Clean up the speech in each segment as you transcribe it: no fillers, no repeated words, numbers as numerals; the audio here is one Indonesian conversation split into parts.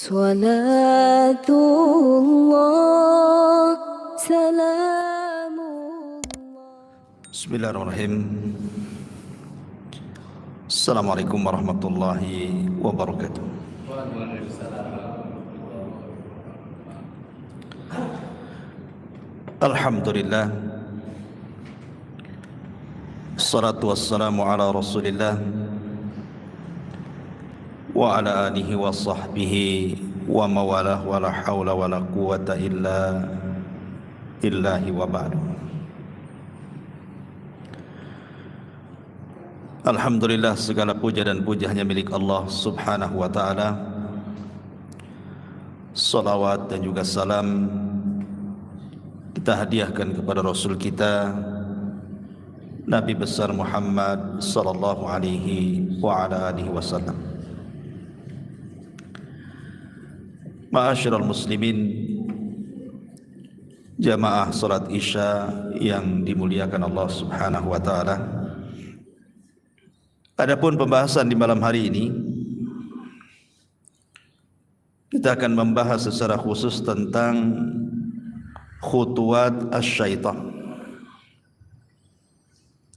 Salatullah, salamullah. Bismillahirrahmanirrahim. Assalamualaikum warahmatullahi wabarakatuh. Alhamdulillah. Assalatu wassalamu ala Rasulillah wa ala alihi wa sahbihi wa mawalah wa la hawla wa la quwata illa billahi wa ba'du. Alhamdulillah, segala puja dan puja hanya milik Allah subhanahu wa ta'ala. Salawat dan juga salam kita hadiahkan kepada Rasul kita Nabi besar Muhammad sallallahu alaihi wa ala alihi wasallam. Ma'asyiral muslimin, jamaah salat Isya yang dimuliakan Allah subhanahu wa ta'ala. Adapun pembahasan di malam hari ini, kita akan membahas secara khusus tentang khutuwat asy-syaitan,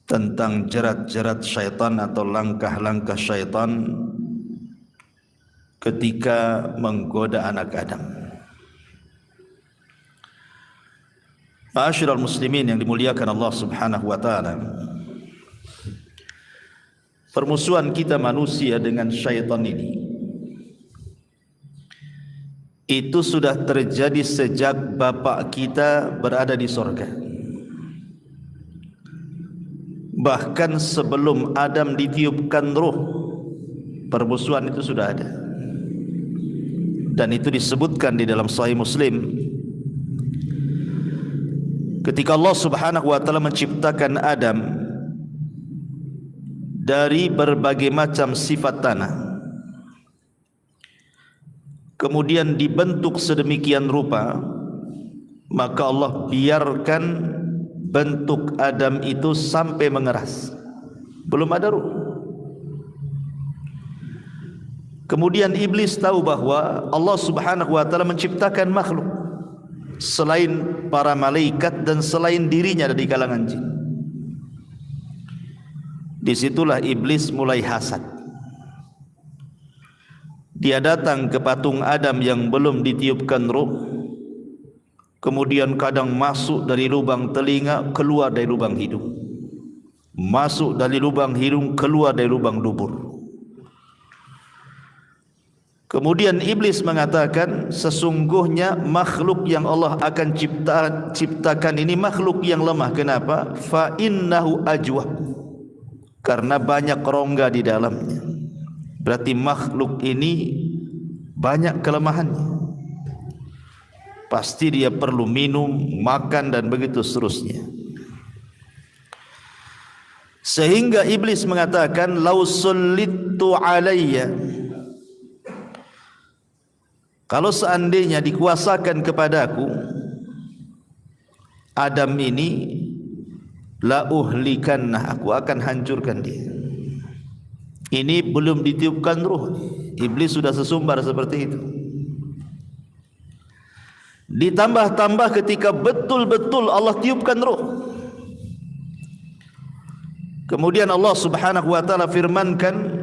tentang jerat-jerat syaitan atau langkah-langkah syaitan ketika menggoda anak Adam. Ma'asyiral muslimin yang dimuliakan Allah subhanahu wa ta'ala, permusuhan kita manusia dengan syaitan ini itu sudah terjadi sejak bapak kita berada di sorga. Bahkan sebelum Adam ditiupkan ruh, permusuhan itu sudah ada. Dan itu disebutkan di dalam Sahih Muslim, ketika Allah subhanahu wa ta'ala menciptakan Adam dari berbagai macam sifat tanah, kemudian dibentuk sedemikian rupa, maka Allah biarkan bentuk Adam itu sampai mengeras, belum ada ruh. Kemudian iblis tahu bahwa Allah subhanahu wa ta'ala menciptakan makhluk selain para malaikat dan selain dirinya dari kalangan jin. Disitulah iblis mulai hasad. Dia datang ke patung Adam yang belum ditiupkan ruh, kemudian kadang masuk dari lubang telinga, keluar dari lubang hidung, masuk dari lubang hidung, keluar dari lubang dubur. Kemudian iblis mengatakan, sesungguhnya makhluk yang Allah akan ciptakan ini makhluk yang lemah. Kenapa? Fa innahu ajwab, karena banyak rongga di dalamnya. Berarti makhluk ini banyak kelemahannya. Pasti dia perlu minum, makan dan begitu seterusnya. Sehingga iblis mengatakan, lau sullitu alayya, kalau seandainya dikuasakan kepadaku Adam ini, la uhlikanna, aku akan hancurkan dia. Ini belum ditiupkan ruh, iblis sudah sesumbar seperti itu. Ditambah-tambah ketika betul-betul Allah tiupkan ruh, kemudian Allah subhanahu wa ta'ala firmankan,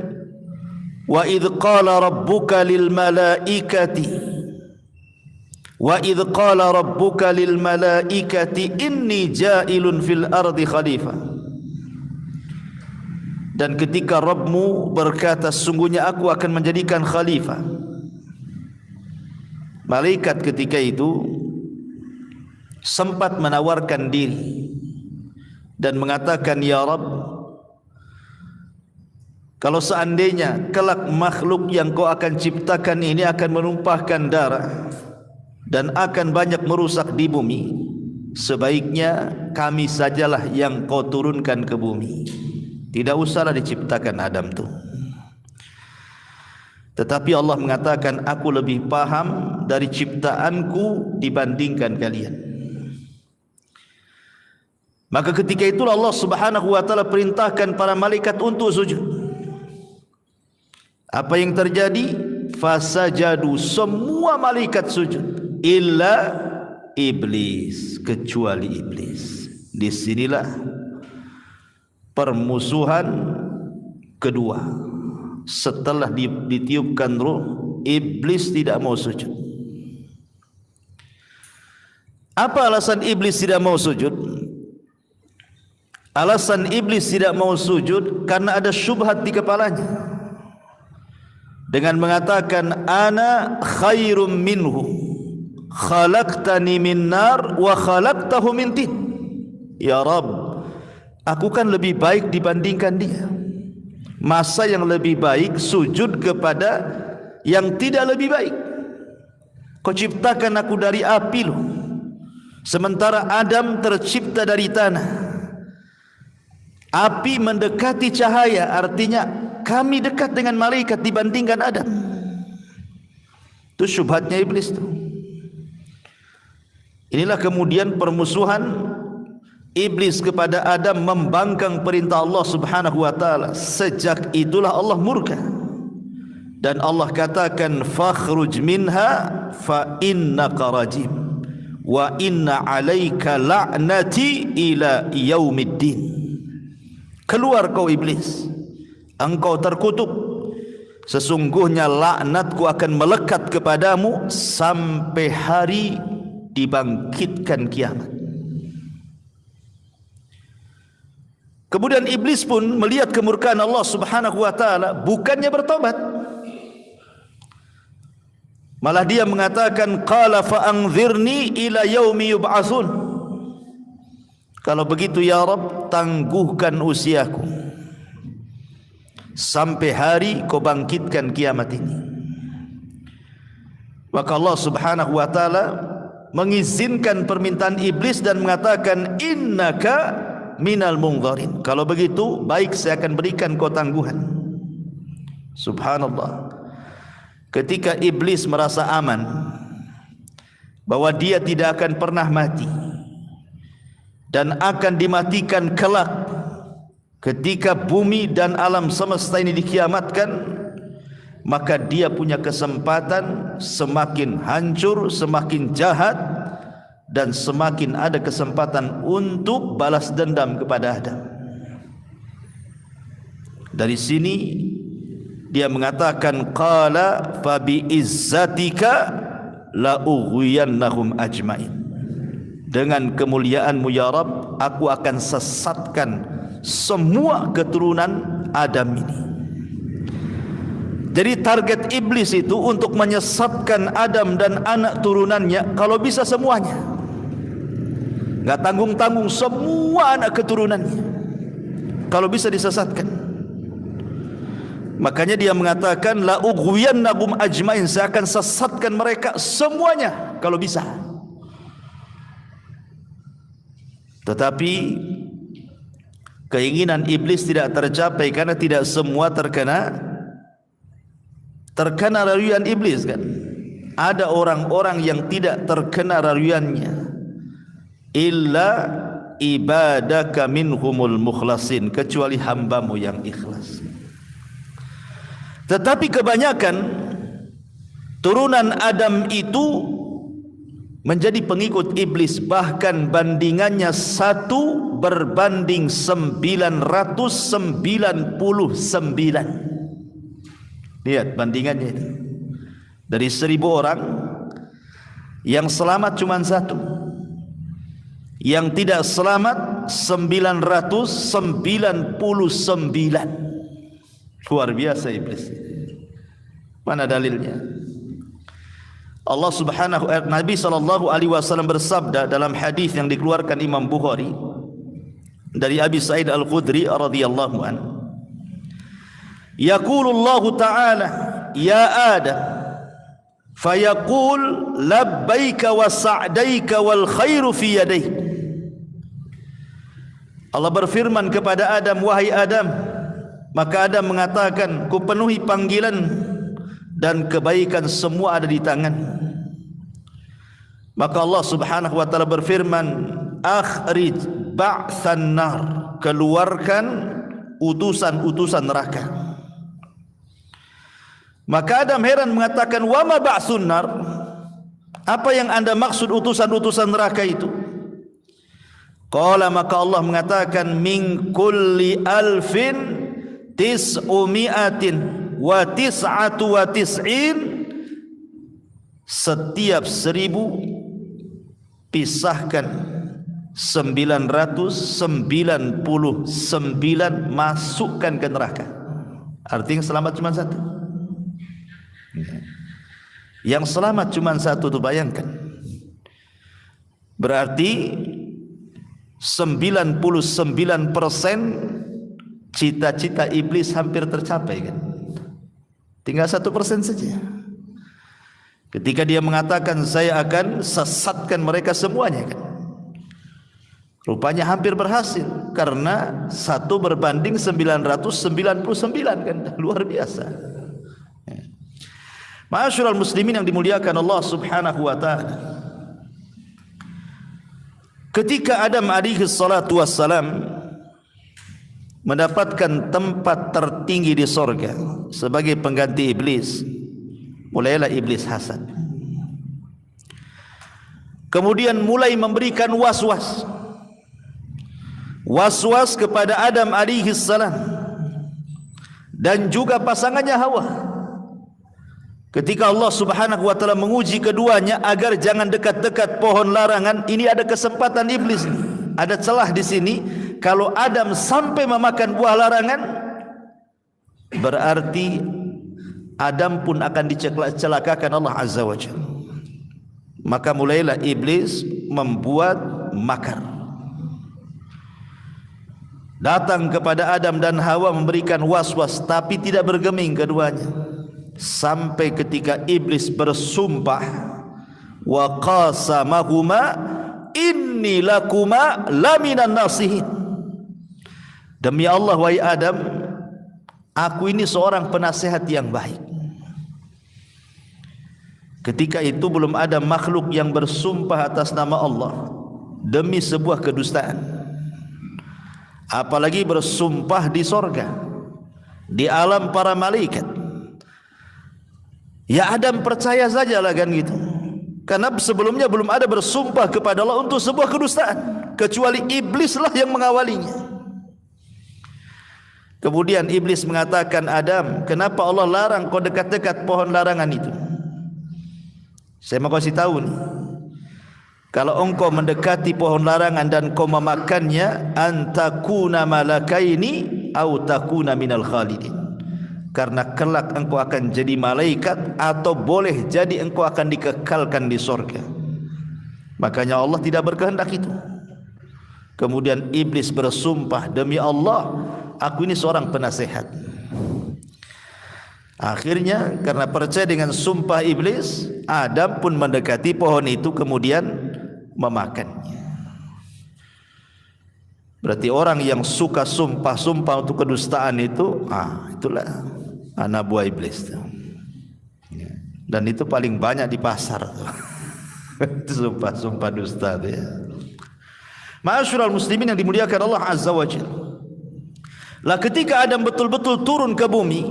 wa idh qala rabbuka lil malaikati inni ja'ilun fil ardi khalifah. Dan ketika Rabbmu berkata, sungguhnya aku akan menjadikan khalifah. Malaikat ketika itu sempat menawarkan diri dan mengatakan, ya Rabb, kalau seandainya kelak makhluk yang kau akan ciptakan ini akan menumpahkan darah dan akan banyak merusak di bumi, sebaiknya kami sajalah yang kau turunkan ke bumi. Tidak usahlah diciptakan Adam tu. Tetapi Allah mengatakan, aku lebih paham dari ciptaanku dibandingkan kalian. Maka ketika itulah Allah subhanahu wa ta'ala perintahkan para malaikat untuk sujud. Apa yang terjadi? fasajadu, semua malaikat sujud, illa iblis, kecuali iblis. Disinilah permusuhan kedua. Setelah ditiupkan ruh, iblis tidak mau sujud. Apa alasan iblis tidak mau sujud? Alasan iblis tidak mau sujud karena ada syubhat di kepalanya, dengan mengatakan ana khairum minhu khalaqtani min nar wa khalaqtahu min tin. Ya Rabb, aku kan lebih baik dibandingkan dia. Masa yang lebih baik sujud kepada yang tidak lebih baik? Kau ciptakan aku dari api loh, sementara Adam tercipta dari tanah. Api mendekati cahaya, artinya kami dekat dengan malaikat dibandingkan Adam. Itu syubhatnya iblis itu. Inilah kemudian permusuhan iblis kepada Adam membangkang perintah Allah Subhanahu wa taala. Sejak itulah Allah murka. Dan Allah katakan fakhruj minha fa innaka rajim wa inna 'alaika la'nati ila yaumiddin. Keluar kau iblis, engkau terkutuk. Sesungguhnya laknatku akan melekat kepadamu sampai hari dibangkitkan kiamat. Kemudian iblis pun melihat kemurkaan Allah Subhanahu wa taala, bukannya bertobat, malah dia mengatakan qala fa anzirni ila yaumi yub'atsun. Kalau begitu ya Rabb, tangguhkan usiaku sampai hari kau bangkitkan kiamat ini. Maka Allah Subhanahu wa taala mengizinkan permintaan iblis dan mengatakan innaka minal munzarin. Kalau begitu baik, saya akan berikan kau tangguhan. Subhanallah. Ketika iblis merasa aman bahwa dia tidak akan pernah mati dan akan dimatikan kelak ketika bumi dan alam semesta ini dikiamatkan, maka dia punya kesempatan semakin hancur, semakin jahat, dan semakin ada kesempatan untuk balas dendam kepada Adam. Dari sini dia mengatakan qala fa bi izzatika la ughwiyannahum ajmain. Dengan kemuliaanmu ya Rabb, aku akan sesatkan semua keturunan Adam ini. Jadi target iblis itu untuk menyesatkan Adam dan anak turunannya, kalau bisa semuanya, enggak tanggung-tanggung, semua anak keturunannya kalau bisa disesatkan. Makanya dia mengatakan la ughwiyannahum ajmain, saya akan sesatkan mereka semuanya kalau bisa. Tetapi keinginan iblis tidak tercapai karena tidak semua terkena rayuan iblis kan. Ada orang-orang yang tidak terkena rayuannya. Illa ibadaka minhumul mukhlasin, kecuali hambamu yang ikhlas. Tetapi kebanyakan turunan Adam itu menjadi pengikut iblis, bahkan bandingannya 1 berbanding 999. Lihat bandingannya itu. Dari 1000 orang, yang selamat cuma 1, yang tidak selamat 999. Luar biasa iblis. Mana dalilnya? Allah Subhanahu Nabi sallallahu alaihi wasallam bersabda dalam hadis yang dikeluarkan Imam Bukhari dari Abi Sa'id Al-Khudri radhiyallahu anhu. Yaqulullahu ta'ala ya Adam fayaqul labbaika wa sa'daika wal khairu fi yadayk. Allah berfirman kepada Adam, wahai Adam, maka Adam mengatakan, ku penuhi panggilan dan kebaikan semua ada di tangan. Maka Allah Subhanahu wa taala berfirman, akhrij ba'than nar, keluarkan utusan-utusan neraka. Maka Adam heran mengatakan, wa ma ba'sun nar? Apa yang anda maksud utusan-utusan neraka itu? Qala, maka Allah mengatakan, min kulli alfin tis'umi'atin wa tis'atu wa tis'in, setiap 1000 pisahkan 999 masukkan ke neraka. Artinya selamat cuma satu. Yang selamat cuma satu, tuh bayangkan. Berarti 99% cita-cita iblis hampir tercapai kan? Tinggal 1% saja. Ketika dia mengatakan saya akan sesatkan mereka semuanya kan? Rupanya hampir berhasil karena 1 berbanding 999 kan? Luar biasa. Ma'asyiral muslimin yang dimuliakan Allah Subhanahu wa taala. Ketika Adam alaihi salatu wassalam mendapatkan tempat tertinggi di sorga sebagai pengganti iblis, mulailah iblis hasad. Kemudian mulai memberikan was-was kepada Adam alaihi salam dan juga pasangannya Hawa. Ketika Allah Subhanahu wa taala menguji keduanya agar jangan dekat-dekat pohon larangan, ini ada kesempatan iblis nih. Ada celah di sini. Kalau Adam sampai memakan buah larangan, berarti Adam pun akan dicelakakan Allah Azza wa Jalla. Maka mulailah iblis membuat makar. Datang kepada Adam dan Hawa memberikan was-was, tapi tidak bergeming keduanya. Sampai ketika iblis bersumpah, wa qasamahuma inni lakuma laminan nasihin. Demi Allah wahai Adam, aku ini seorang penasehat yang baik. Ketika itu belum ada makhluk yang bersumpah atas nama Allah demi sebuah kedustaan, apalagi bersumpah di sorga, di alam para malaikat. Ya Adam percaya sajalah kan gitu. Karena sebelumnya belum ada bersumpah kepada Allah untuk sebuah kedustaan, kecuali iblislah yang mengawalinya. Kemudian iblis mengatakan, Adam, kenapa Allah larang kau dekat-dekat pohon larangan itu? Saya mau kasih tahu nih, kalau engkau mendekati pohon larangan dan kau memakannya, antakuna malakaini au takuna minal khalidin. Karena kelak engkau akan jadi malaikat, atau boleh jadi engkau akan dikekalkan di sorga. Makanya Allah tidak berkehendak itu. Kemudian iblis bersumpah, demi Allah, aku ini seorang penasehat. Akhirnya karena percaya dengan sumpah iblis, Adam pun mendekati pohon itu kemudian memakannya. Berarti orang yang suka sumpah-sumpah untuk kedustaan itu, itulah anak buah iblis. Dan itu paling banyak di pasar. Itu sumpah-sumpah dusta ya. Ma'asyiral muslimin yang dimuliakan Allah Azza wa Jalla. Lah ketika Adam betul-betul turun ke bumi,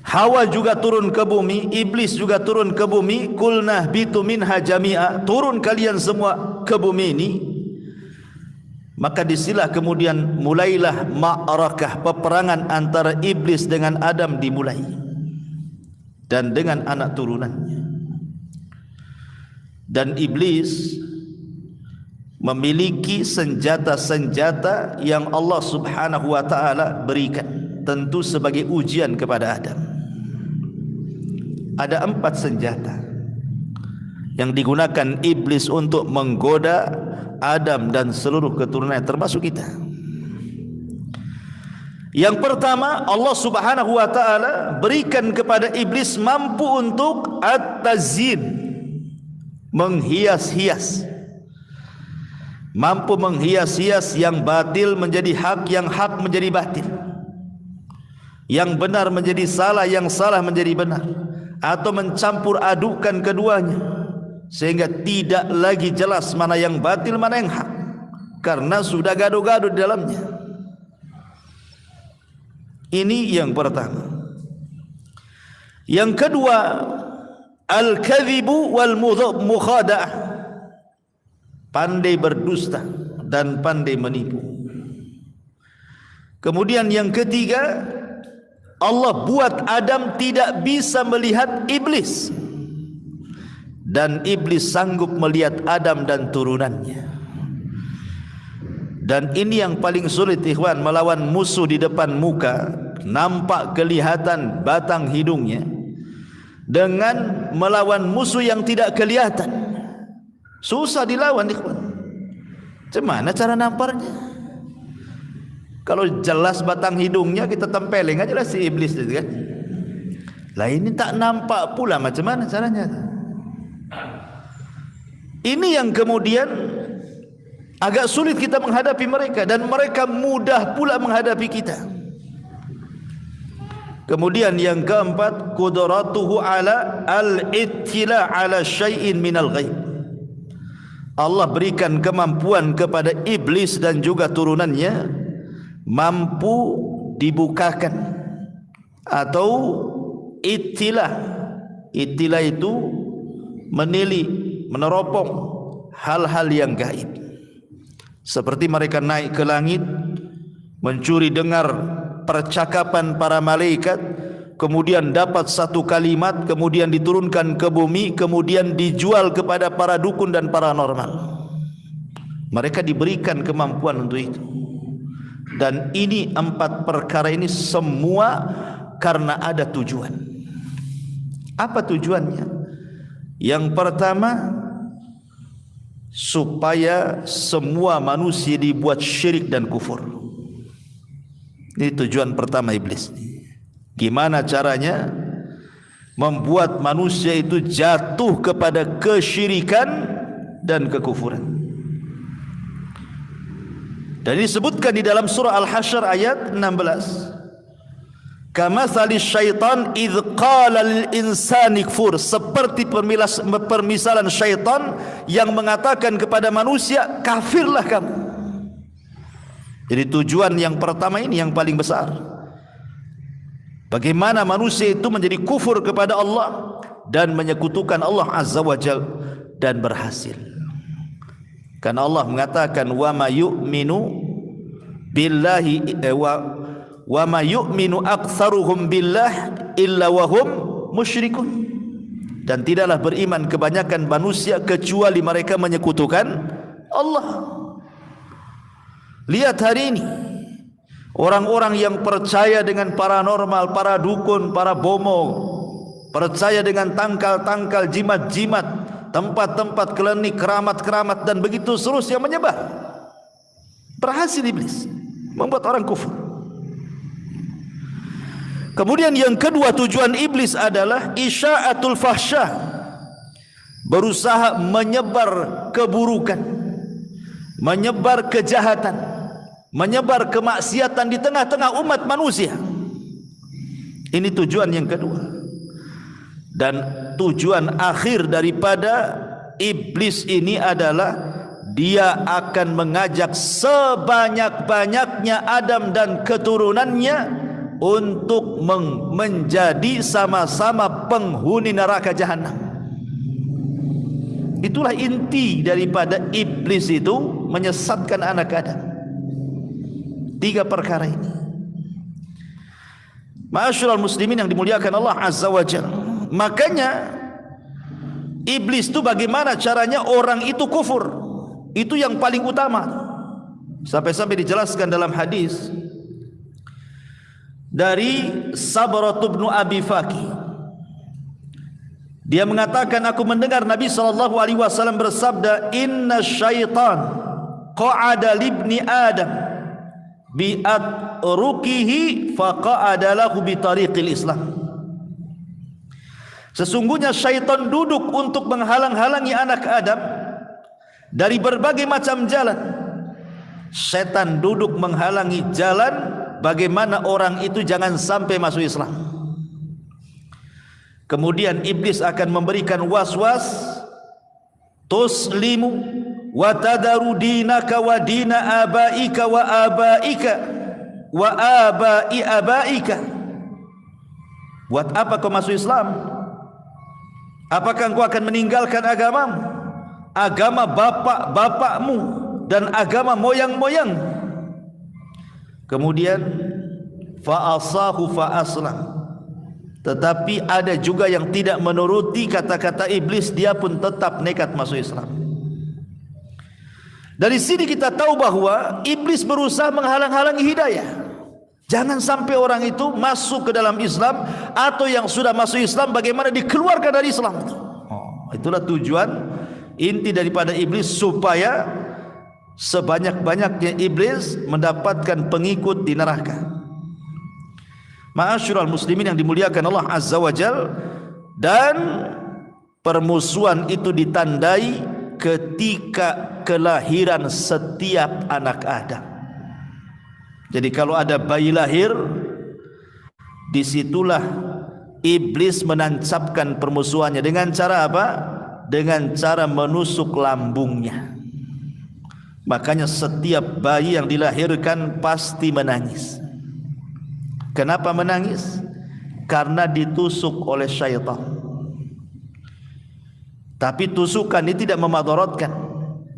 Hawa juga turun ke bumi, iblis juga turun ke bumi, kulnah bitu minha jami'a, turun kalian semua ke bumi ini. Maka disilah kemudian mulailah ma'arakah, peperangan antara iblis dengan Adam dimulai, dan dengan anak turunannya. Dan iblis memiliki senjata-senjata yang Allah Subhanahu wa taala berikan, tentu sebagai ujian kepada Adam. Ada 4 senjata yang digunakan iblis untuk menggoda Adam dan seluruh keturunannya termasuk kita. Yang pertama, Allah Subhanahu wa taala berikan kepada iblis mampu untuk at-tazyin, menghias-hias. Mampu menghias-hias yang batil menjadi hak, yang hak menjadi batil, yang benar menjadi salah, yang salah menjadi benar, atau mencampur adukan keduanya sehingga tidak lagi jelas mana yang batil mana yang hak, karena sudah gaduh-gaduh di dalamnya. Ini yang pertama. Yang kedua, al-kadhibu wal mukhada'ah, pandai berdusta dan pandai menipu. Kemudian yang ketiga, Allah buat Adam tidak bisa melihat iblis, dan iblis sanggup melihat Adam dan turunannya. Dan ini yang paling sulit, ikhwan, melawan musuh di depan muka, nampak kelihatan batang hidungnya, dengan melawan musuh yang tidak kelihatan. Susah dilawan, ikhwan. Macam mana cara namparnya? Kalau jelas batang hidungnya, kita tempeleng aja lah si iblis itu kan. Lah ini tak nampak pula, macam mana caranya? Ini yang kemudian agak sulit kita menghadapi mereka, dan mereka mudah pula menghadapi kita. Kemudian yang keempat, qudratuhu ala al-ittila ala syai'in minal ghaib. Allah berikan kemampuan kepada iblis dan juga turunannya, mampu dibukakan atau ittila. Ittila itu menili, meneropong hal-hal yang gaib. Seperti mereka naik ke langit, mencuri dengar percakapan para malaikat, kemudian dapat satu kalimat, kemudian diturunkan ke bumi, kemudian dijual kepada para dukun dan paranormal. Mereka diberikan kemampuan untuk itu. Dan ini 4 perkara ini semua karena ada tujuan. Apa tujuannya? Yang pertama, supaya semua manusia dibuat syirik dan kufur. Ini tujuan pertama iblis. Gimana caranya membuat manusia itu jatuh kepada kesyirikan dan kekufuran. Dan disebutkan di dalam surah Al-Hasyr ayat 16. Kamathali syaitan idh qala lil insani kfur, seperti permisalan syaitan yang mengatakan kepada manusia, kafirlah kamu. Jadi tujuan yang pertama ini yang paling besar, bagaimana manusia itu menjadi kufur kepada Allah dan menyekutukan Allah Azza wa Jalla, dan berhasil. Karena Allah mengatakan wa ma yu'minu billahi wa ma yu'minu aktsaruhum billah illa wa hum musyrikun, dan tidaklah beriman kebanyakan manusia kecuali mereka menyekutukan Allah. Lihat hari ini orang-orang yang percaya dengan paranormal, para dukun, para bomo, percaya dengan tangkal-tangkal, jimat-jimat, tempat-tempat klinik, keramat-keramat, dan begitu seterusnya menyebar. Berhasil iblis membuat orang kufur. Kemudian yang kedua, tujuan iblis adalah isya'atul fahsyah, berusaha menyebar keburukan, menyebar kejahatan, menyebar kemaksiatan di tengah-tengah umat manusia. Ini tujuan yang kedua. Dan tujuan akhir daripada iblis ini adalah dia akan mengajak sebanyak-banyaknya Adam dan keturunannya untuk menjadi sama-sama penghuni neraka jahanam. Itulah inti daripada iblis itu, menyesatkan anak Adam. 3 perkara ini. Ma'asyiral muslimin yang dimuliakan Allah Azza wa Jalla. Makanya iblis itu bagaimana caranya orang itu kufur, itu yang paling utama. Sampai-sampai dijelaskan dalam hadis dari Sabrat bin Abi Faki. Dia mengatakan, aku mendengar Nabi SAW bersabda, inna syaitan qa'ada libni Adam bi'atrukihi faqa'ada lahu bitariqil Islam. Sesungguhnya syaitan duduk untuk menghalang-halangi anak Adam dari berbagai macam jalan. Setan duduk menghalangi jalan bagaimana orang itu jangan sampai masuk Islam. Kemudian iblis akan memberikan was-was, tuslimu wa tadaru dinaka wa dina abaika wa abaika wa abai abaika. Buat apa kau masuk Islam? Apakah engkau akan meninggalkan agamamu, agama bapak-bapakmu dan agama moyang-moyang? Kemudian fa'asahu fa'aslam. Tetapi ada juga yang tidak menuruti kata-kata iblis, dia pun tetap nekat masuk Islam. Dari sini kita tahu bahwa iblis berusaha menghalang-halangi hidayah. Jangan sampai orang itu masuk ke dalam Islam, atau yang sudah masuk Islam bagaimana dikeluarkan dari Islam itu. Itulah tujuan inti daripada iblis, supaya sebanyak-banyaknya iblis mendapatkan pengikut di neraka. Ma'asyiral muslimin yang dimuliakan Allah Azza wa Jal, dan permusuhan itu ditandai ketika kelahiran setiap anak Adam. Jadi kalau ada bayi lahir, disitulah iblis menancapkan permusuhannya. Dengan cara apa? Dengan cara menusuk lambungnya. Makanya setiap bayi yang dilahirkan pasti menangis. Kenapa menangis? Karena ditusuk oleh syaitan. Tapi tusukan ini tidak memadaratkan,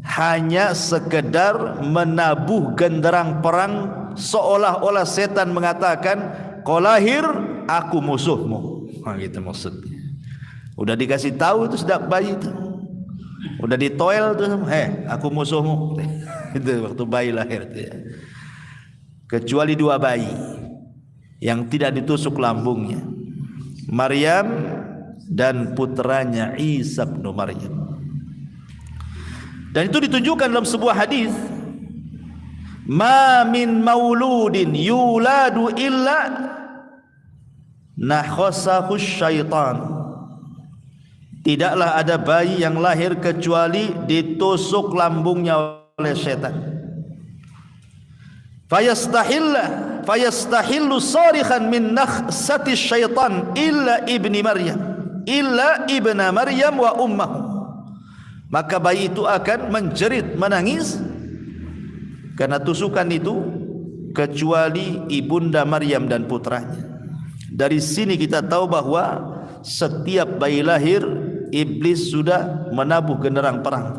hanya sekedar menabuh genderang perang, seolah-olah setan mengatakan, kau lahir, aku musuhmu. Gitu maksudnya. Udah dikasih tahu itu sejak bayi itu, udah ditoel tuh, aku musuhmu. Itu waktu bayi lahir itu ya. Kecuali dua bayi yang tidak ditusuk lambungnya, Maryam dan putranya Isa bin Maryam. Dan itu ditunjukkan dalam sebuah hadis, ma min mauludin yuladu illa nakhasahu syaitan. Tidaklah ada bayi yang lahir kecuali ditusuk lambungnya oleh syaitan. Fayastahillu sarikhan min nakhsati syaitan illa ibni Maryam, illa ibna Maryam wa ummahu. Maka bayi itu akan menjerit, menangis karena tusukan itu, kecuali ibunda Maryam dan putranya. Dari sini kita tahu bahwa setiap bayi lahir, iblis sudah menabuh genderang perang.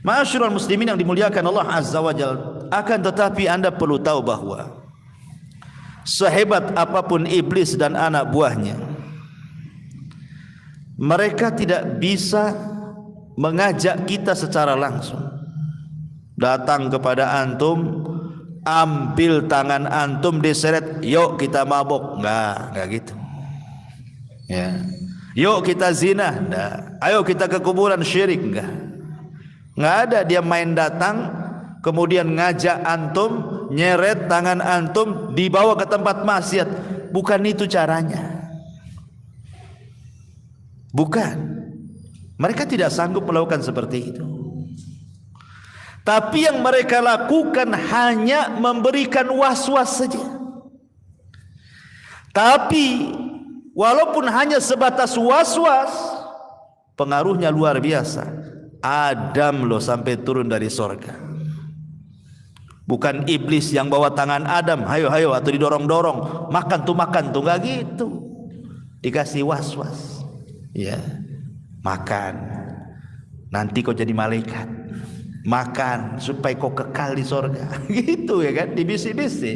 Ma'asyiral muslimin yang dimuliakan Allah Azza wa Jalla, akan tetapi Anda perlu tahu bahwa sehebat apapun iblis dan anak buahnya, mereka tidak bisa mengajak kita secara langsung. Datang kepada antum, ambil tangan antum, diseret, yuk kita mabok. Enggak gitu. Ya. Yuk kita zina. Enggak. Ayo kita ke kuburan syirik. Enggak ada. Dia main datang, kemudian ngajak antum, nyeret tangan antum, dibawa ke tempat maksiat. Bukan itu caranya. Bukan. Mereka tidak sanggup melakukan seperti itu. Tapi yang mereka lakukan hanya memberikan was-was saja. Tapi walaupun hanya sebatas was-was, pengaruhnya luar biasa. Adam loh sampai turun dari sorga. Bukan iblis yang bawa tangan Adam, hayo atau didorong-dorong, makan tuh, gak gitu. Dikasih was-was. Ya, makan, nanti kau jadi malaikat. Makan supaya kau kekal di sorga. Gitu ya kan, dibisi-bisi.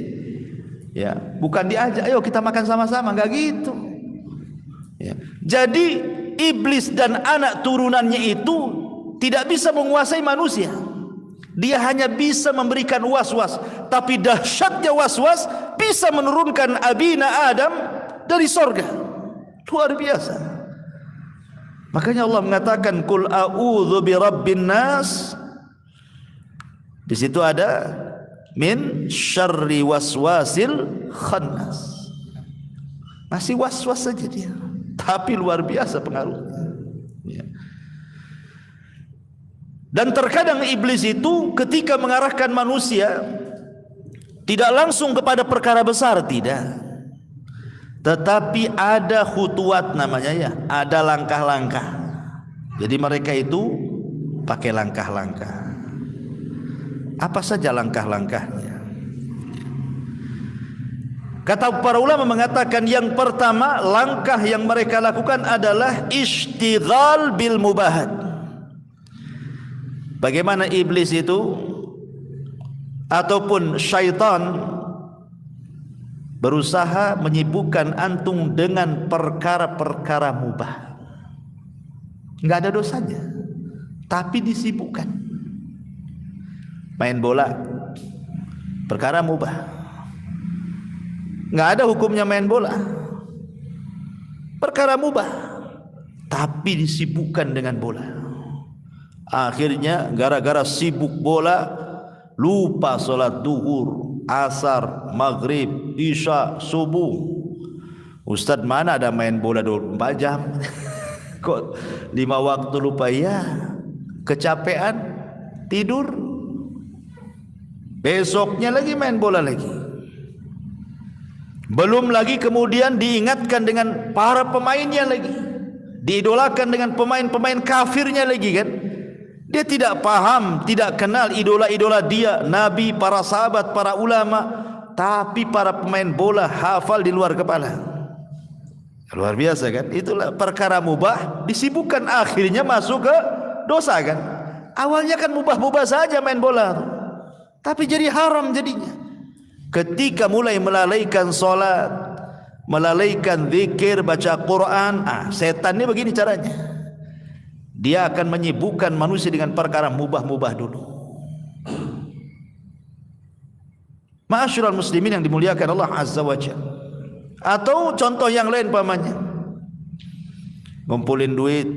Ya, bukan diajak, ayo kita makan sama-sama, enggak gitu. Ya. Jadi iblis dan anak turunannya itu tidak bisa menguasai manusia. Dia hanya bisa memberikan was-was, tapi dahsyatnya was-was bisa menurunkan abina Adam dari sorga. Luar biasa. Makanya Allah mengatakan, Qul a'udzu birabbin nas. Di situ ada min syarri waswasil khannas. Masih was-was saja dia, tapi luar biasa pengaruhnya. Ya. Dan terkadang iblis itu ketika mengarahkan manusia tidak langsung kepada perkara besar, tidak. Tetapi ada khutuwat namanya ya, ada langkah-langkah. Jadi mereka itu pakai langkah-langkah. Apa saja langkah-langkahnya? Kata para ulama mengatakan yang pertama langkah yang mereka lakukan adalah ishtighal bil mubahat. Bagaimana iblis itu ataupun syaitan berusaha menyibukkan antum dengan perkara-perkara mubah. Enggak ada dosanya, tapi disibukkan. Main bola, perkara mubah. Enggak ada hukumnya main bola, perkara mubah, tapi disibukkan dengan bola. Akhirnya gara-gara sibuk bola lupa salat duhur, asar, maghrib, isya, subuh. Ustaz, mana ada main bola 24 jam? Kok 5 waktu lupa? Ya, kecapean, tidur, besoknya lagi main bola lagi. Belum lagi kemudian diingatkan dengan para pemainnya lagi, diidolakan dengan pemain-pemain kafirnya lagi kan. Dia tidak paham, tidak kenal idola-idola dia, nabi, para sahabat, para ulama, tapi para pemain bola hafal di luar kepala. Luar biasa kan? Itulah perkara mubah disibukkan, akhirnya masuk ke dosa kan. Awalnya kan mubah-mubah saja main bola, tapi jadi haram jadinya. Ketika mulai melalaikan solat, melalaikan zikir, baca Quran, setan ini begini caranya. Dia akan menyibukkan manusia dengan perkara mubah-mubah dulu. Ma'asyiral muslimin yang dimuliakan Allah Azza wa Jalla. Atau contoh yang lain pamannya, ngumpulin duit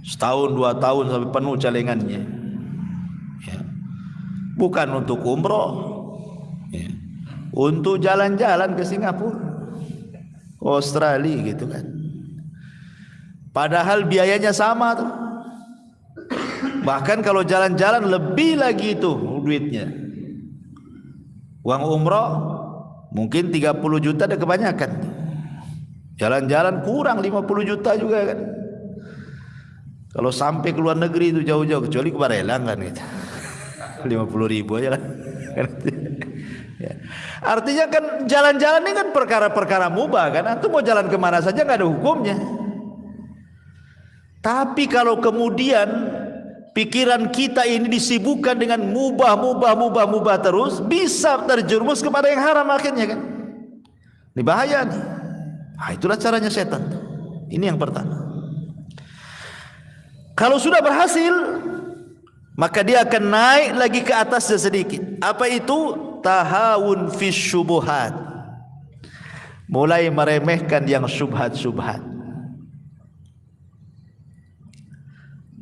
setahun 2 tahun sampai penuh celengannya, ya. Bukan untuk umroh, ya. Untuk jalan-jalan ke Singapura, Australia gitu kan. Padahal biayanya sama tuh. Bahkan kalau jalan-jalan lebih lagi itu duitnya. Uang umroh mungkin 30 juta ada kebanyakan. Jalan-jalan kurang 50 juta juga kan. Kalau sampai ke luar negeri itu jauh-jauh, kecuali ke Barelang kan gitu. 50 ribu aja kan. Ya. Artinya kan jalan-jalan ini kan perkara-perkara mubah kan. Antum mau jalan kemana saja nggak ada hukumnya. Tapi kalau kemudian pikiran kita ini disibukkan dengan mubah terus, bisa terjerumus kepada yang haram akhirnya kan. Ini bahaya nih. Itulah caranya setan. Ini yang pertama. Kalau sudah berhasil, maka dia akan naik lagi ke atasnya sedikit. Apa itu? Tahawun fi syubuhat. Mulai meremehkan yang syubhat-syubhat.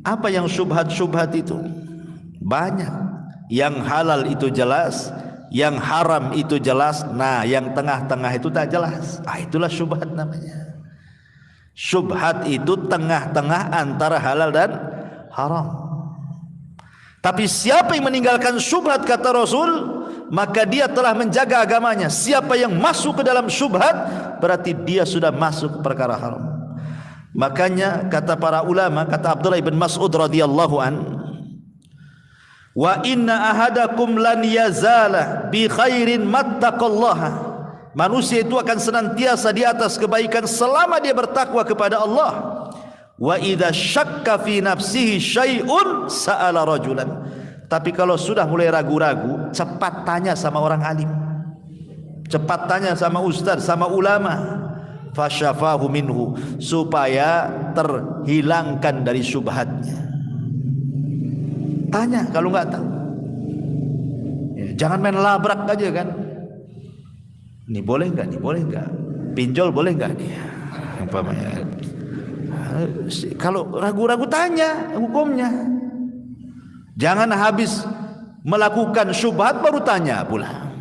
Apa yang syubhat-syubhat itu? Banyak. Yang halal itu jelas, yang haram itu jelas. Nah, yang tengah-tengah itu tak jelas. Itulah syubhat namanya. Syubhat itu tengah-tengah antara halal dan haram. Tapi siapa yang meninggalkan syubhat kata Rasul, maka dia telah menjaga agamanya. Siapa yang masuk ke dalam syubhat, berarti dia sudah masuk ke perkara haram. Makanya kata para ulama, kata Abdullah bin Mas'ud radhiyallahu an, wa inna ahadakum lan yazala bi khairin mattaqallaha. Manusia itu akan senantiasa di atas kebaikan selama dia bertakwa kepada Allah. Wa idza syakka fi nafsihi syai'un sa'ala rajulan. Tapi kalau sudah mulai ragu-ragu, cepat tanya sama orang alim. Cepat tanya sama ustaz, sama ulama. Fasyafahu minhu, supaya terhilangkan dari syubhatnya. Tanya kalau nggak tahu. Ya, jangan main labrak aja kan. Ini boleh nggak? Ini boleh nggak? Pinjol boleh nggak? Umpamanya. Kalau ragu-ragu tanya hukumnya. Jangan habis melakukan syubhat baru tanya pula.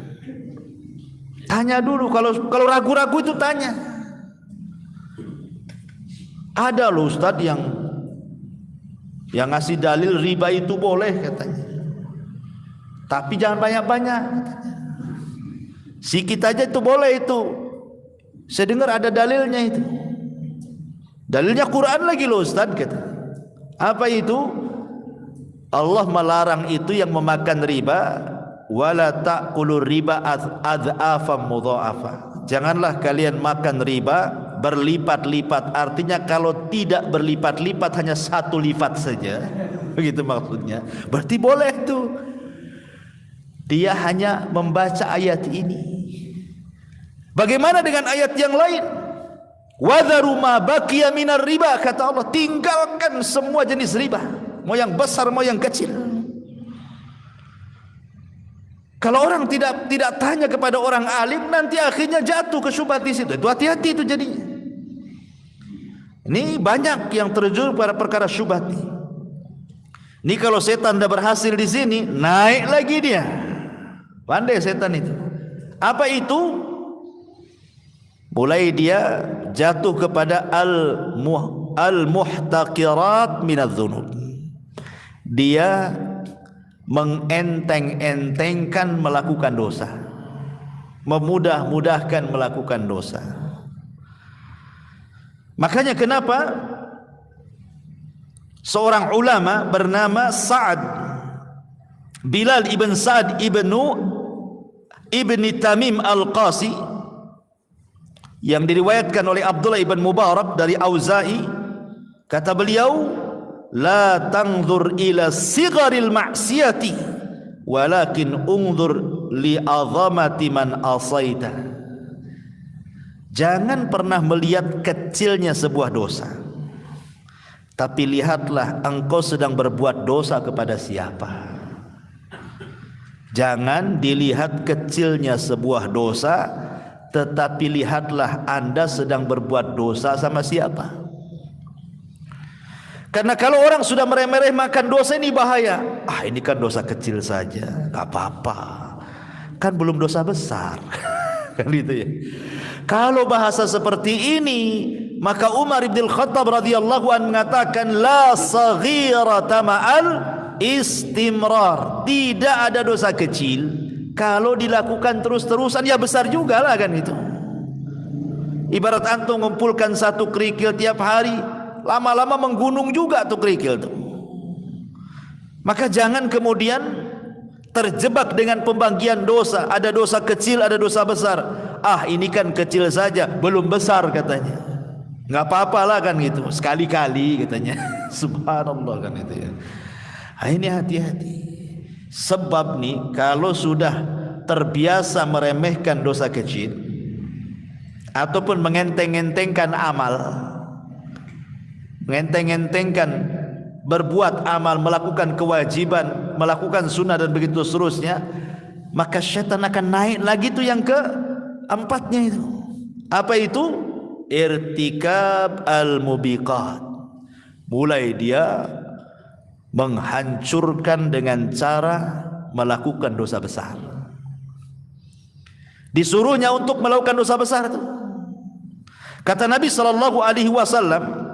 Tanya dulu. Kalau ragu-ragu itu tanya. Ada loh Ustaz yang ngasih dalil riba itu boleh katanya. Tapi jangan banyak-banyak katanya. Sikit aja itu boleh itu. Saya dengar ada dalilnya itu. Dalilnya Quran lagi loh Ustaz kata. Apa itu? Allah melarang itu yang memakan riba wala ta'kulur riba adhafam mudha'afa. Janganlah kalian makan riba berlipat-lipat. Artinya kalau tidak berlipat-lipat hanya satu lipat saja. Begitu maksudnya. Berarti boleh tuh. Dia hanya membaca ayat ini. Bagaimana dengan ayat yang lain? Wadharu ma baqiya minar riba, kata Allah, tinggalkan semua jenis riba, mau yang besar mau yang kecil. Kalau orang tidak tanya kepada orang alim, nanti akhirnya jatuh ke syubhat di situ. Itu hati-hati itu jadinya. Ini banyak yang terjun pada perkara syubhat ini. Ini kalau setan dah berhasil di sini, naik lagi dia. Pandai setan itu. Apa itu? Mulai dia jatuh kepada al-muhtaqirat minadz-dzunub. Dia mengenteng-entengkan melakukan dosa, memudah-mudahkan melakukan dosa. Makanya kenapa seorang ulama bernama Sa'ad Bilal ibn Sa'ad ibni Tamim al-Qasi, yang diriwayatkan oleh Abdullah ibn Mubarak dari Auza'i, kata beliau, la tanzur ila sigharil ma'siyati walakin unzur li azamati man asaita. Jangan pernah melihat kecilnya sebuah dosa, tapi lihatlah engkau sedang berbuat dosa kepada siapa. Jangan dilihat kecilnya sebuah dosa, tetapi lihatlah Anda sedang berbuat dosa sama siapa. Karena kalau orang sudah meremeh-remehkan dosa, ini bahaya. Ini kan dosa kecil saja, gak apa-apa, kan belum dosa besar. Kan gitu ya. Kalau bahasa seperti ini, maka Umar bin Khattab radhiyallahu anhu mengatakan, la saghirata ma'al istimrar. Tidak ada dosa kecil kalau dilakukan terus-terusan, ya besar juga lah kan itu. Ibarat antum mengumpulkan satu kerikil tiap hari, lama-lama menggunung juga tuh kerikil tuh. Maka jangan kemudian terjebak dengan pembagian dosa. Ada dosa kecil, ada dosa besar. Ini kan kecil saja, belum besar katanya. Nggak apa-apalah kan gitu, sekali-kali katanya. Subhanallah kan itu ya. Ini hati-hati. Sebab nih, kalau sudah terbiasa meremehkan dosa kecil ataupun mengenteng-entengkan amal, mengenteng-entengkan berbuat amal, melakukan kewajiban, melakukan sunnah dan begitu seterusnya, maka syaitan akan naik lagi tuh yang keempatnya itu. Apa itu? Irtikab al-mubiqat. Mulai dia menghancurkan dengan cara melakukan dosa besar. Disuruhnya untuk melakukan dosa besar itu. Kata Nabi sallallahu alaihi wasallam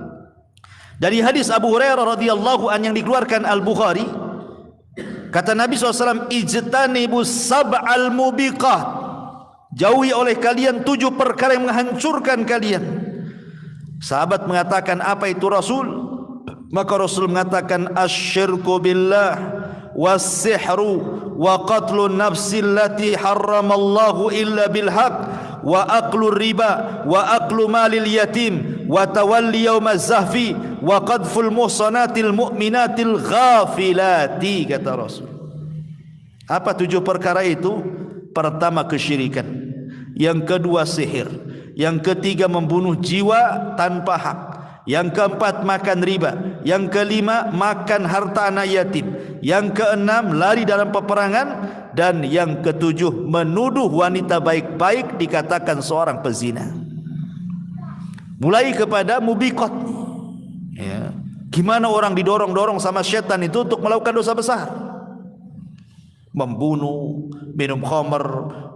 dari hadis Abu Hurairah radhiyallahu an yang dikeluarkan Al-Bukhari, kata Nabi SAW, ijtanibus sab'al mubiqat, jauhi oleh kalian 7 perkara yang menghancurkan kalian. Sahabat mengatakan, apa itu Rasul? Maka Rasul mengatakan, asyirku billah was-sihru wa qatlun nafsi allati harramallahu illa bilhaq wa aklu riba wa aklu malil yatim wa tawalli yawmaz zahfi wa qadful muhsanatil mu'minatil ghafilati, kata Rasul. Apa 7 perkara itu? Pertama, kesyirikan. Yang kedua, sihir. Yang ketiga, membunuh jiwa tanpa hak. Yang keempat, makan riba. Yang kelima, makan harta anak yatim. Yang keenam, lari dalam peperangan. Dan yang ketujuh, menuduh wanita baik-baik dikatakan seorang pezina. Mulai kepada mubiqat ya. Gimana orang didorong-dorong sama syaitan itu untuk melakukan dosa besar, membunuh, minum khamr,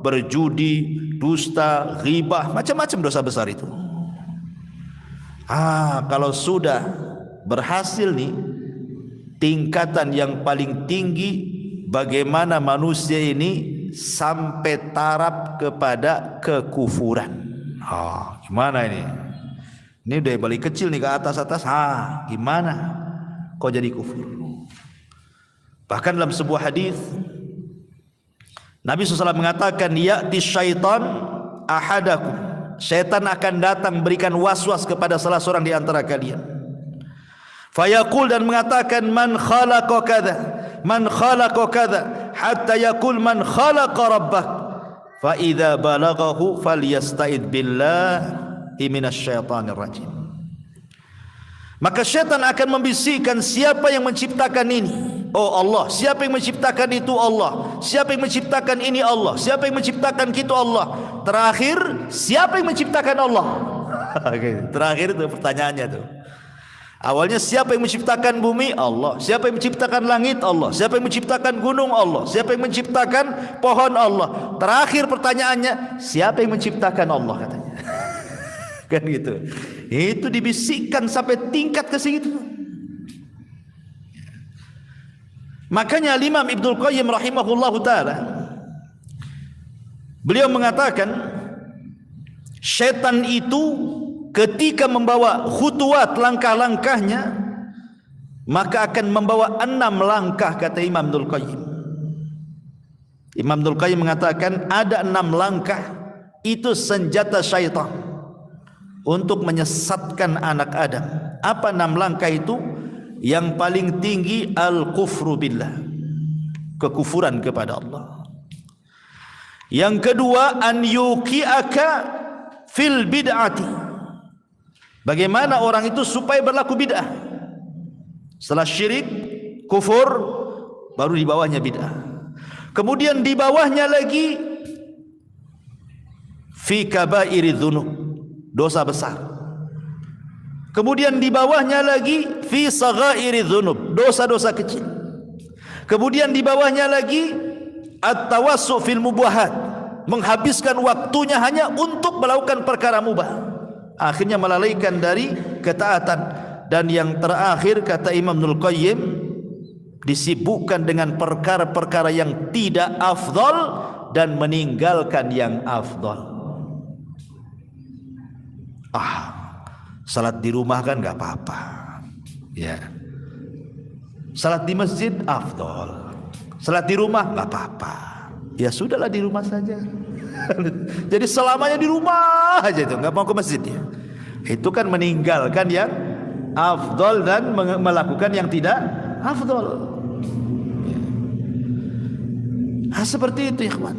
berjudi, dusta, ghibah, macam-macam dosa besar itu. Kalau sudah berhasil nih, tingkatan yang paling tinggi, bagaimana manusia ini sampai taraf kepada kekufuran. Gimana ini? Ini udah balik kecil nih ke atas-atas. Gimana kok jadi kufur? Bahkan dalam sebuah hadis Nabi SAW mengatakan, ya'ti syaitan ahadakum, syaitan akan datang berikan waswas kepada salah seorang di antara kalian. Fayaqul, dan mengatakan, man khalaqa kadza, man khalaqa kadza, hatta yaqul man khalaqa rabbak, fa idza balaghahu falyasta'id billahi minasyaitonir rajim. Maka syaitan akan membisikkan, siapa yang menciptakan ini? Oh Allah. Siapa yang menciptakan itu? Allah. Siapa yang menciptakan ini? Allah. Siapa yang menciptakan kita? Allah. Terakhir, siapa yang menciptakan Allah? Terakhir itu pertanyaannya tuh. Awalnya siapa yang menciptakan bumi? Allah. Siapa yang menciptakan langit? Allah. Siapa yang menciptakan gunung? Allah. Siapa yang menciptakan pohon? Allah. Terakhir pertanyaannya, siapa yang menciptakan Allah, katanya. Kan gitu. Itu dibisikkan sampai tingkat ke situ. Makanya Imam Ibnul Qayyim rahimahullahu taala, beliau mengatakan, syaitan itu ketika membawa khutuwat, langkah-langkahnya, maka akan membawa 6 langkah, kata Imam Ibnul Qayyim. Imam Ibnul Qayyim mengatakan ada 6 langkah itu senjata syaitan untuk menyesatkan anak Adam. Apa 6 langkah itu? Yang paling tinggi al-kufru billah, kekufuran kepada Allah. Yang kedua, an yuqi'aka fil bid'ati, bagaimana orang itu supaya berlaku bid'ah. Setelah syirik, kufur, baru di bawahnya bid'ah. Kemudian di bawahnya lagi fi kabairi dzunub, dosa besar. Kemudian di bawahnya lagi fi saghairi dzunub, dosa-dosa kecil. Kemudian di bawahnya lagi at-tawassu fil mubahat, menghabiskan waktunya hanya untuk melakukan perkara mubah, akhirnya melalaikan dari ketaatan. Dan yang terakhir, kata Imam Ibnul Qayyim, disibukkan dengan perkara-perkara yang tidak afdal dan meninggalkan yang afdal. Salat di rumah kan nggak apa-apa, ya. Salat di masjid afdal, salat di rumah nggak apa-apa, ya sudahlah di rumah saja. Jadi selamanya di rumah aja, itu nggak mau ke masjid ya. Itu kan meninggalkan yang afdal dan melakukan yang tidak afdal. Seperti itu, ikhwan.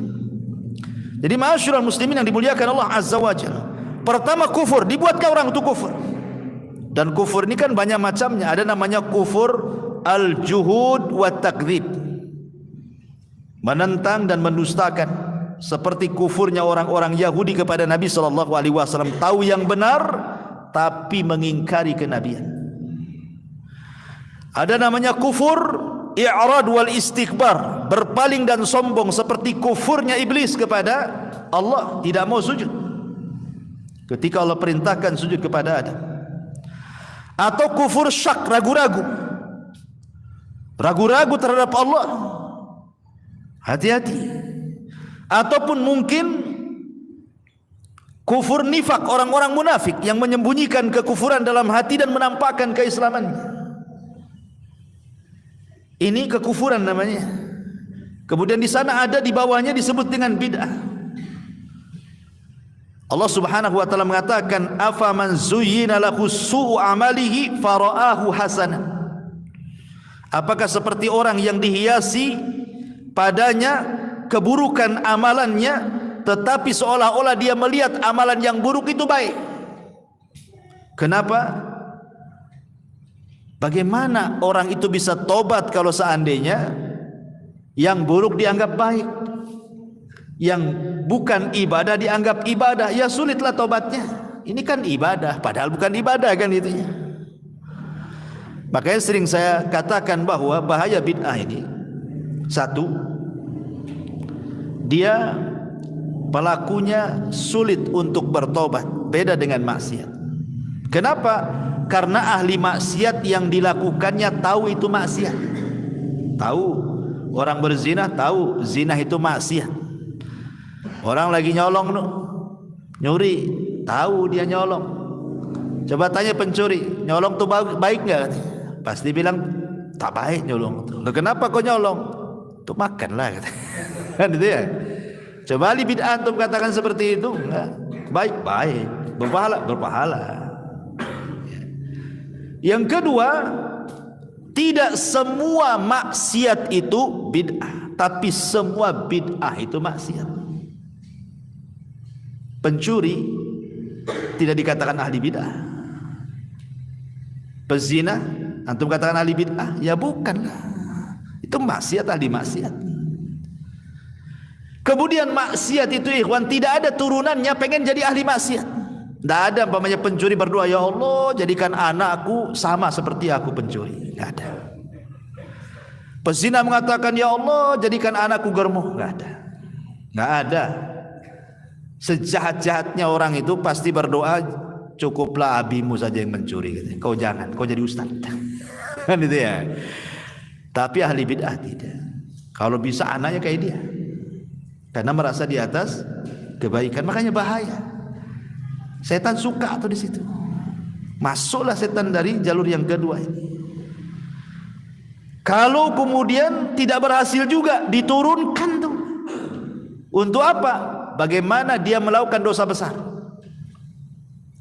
Jadi ma'asyiral muslimin yang dimuliakan Allah Azza wa Jalla, pertama kufur, dibuatkan orang itu kufur. Dan kufur ini kan banyak macamnya. Ada namanya kufur al-juhud wa takdzib, menentang dan mendustakan, seperti kufurnya orang-orang Yahudi kepada Nabi SAW. Tahu yang benar tapi mengingkari kenabian. Ada namanya kufur i'rad wal istikbar, berpaling dan sombong, seperti kufurnya iblis kepada Allah, tidak mau sujud ketika Allah perintahkan sujud kepada Adam. Atau kufur syak, ragu-ragu terhadap Allah, hati-hati. Ataupun mungkin kufur nifak, orang-orang munafik yang menyembunyikan kekufuran dalam hati dan menampakkan keislamannya. Ini kekufuran namanya. Kemudian di sana ada di bawahnya disebut dengan bid'ah. Allah Subhanahu wa taala mengatakan, afaman zuyyina lahu su'u amalihi fara'ahu hasanah. Apakah seperti orang yang dihiasi padanya keburukan amalannya, tetapi seolah-olah dia melihat amalan yang buruk itu baik. Kenapa? Bagaimana orang itu bisa tobat kalau seandainya yang buruk dianggap baik, yang bukan ibadah dianggap ibadah? Ya sulitlah tobatnya. Ini kan ibadah, padahal bukan ibadah kan itu ya. Makanya sering saya katakan bahwa bahaya bid'ah ini, satu, dia pelakunya sulit untuk bertobat, beda dengan maksiat. Kenapa? Karena ahli maksiat yang dilakukannya tahu itu maksiat. Tahu orang berzina, tahu zina itu maksiat. Orang lagi nyolong, nyuri, tahu dia nyolong. Coba tanya pencuri, nyolong tuh baik nggak? Pasti bilang tak baik nyolong. Loh, kenapa kau nyolong? Tuh makanlah. Kan itu ya. Coba ahli bid'ah antum katakan seperti itu, enggak. Baik, berpahala. Yang kedua, tidak semua maksiat itu bid'ah, tapi semua bid'ah itu maksiat. Pencuri tidak dikatakan ahli bid'ah. Pezina antum katakan ahli bid'ah? Ya bukanlah. Itu maksiat, ahli maksiat. Kemudian maksiat itu ikhwan tidak ada turunannya pengen jadi ahli maksiat. Tidak ada umpamanya pencuri berdoa, ya Allah jadikan anakku sama seperti aku pencuri. Tidak ada. Pezina mengatakan, ya Allah jadikan anakku germo. Tidak ada. Tidak ada. Sejahat-jahatnya orang itu pasti berdoa, cukuplah abimu saja yang mencuri. Kau jangan, kau jadi ustaz. Kan itu ya. Tapi ahli bid'ah tidak. Kalau bisa anaknya kayak dia. Karena merasa di atas kebaikan, makanya bahaya. Setan suka tuh di situ. Masuklah setan dari jalur yang kedua ini. Kalau kemudian tidak berhasil juga, diturunkan tuh. Untuk apa? Bagaimana dia melakukan dosa besar?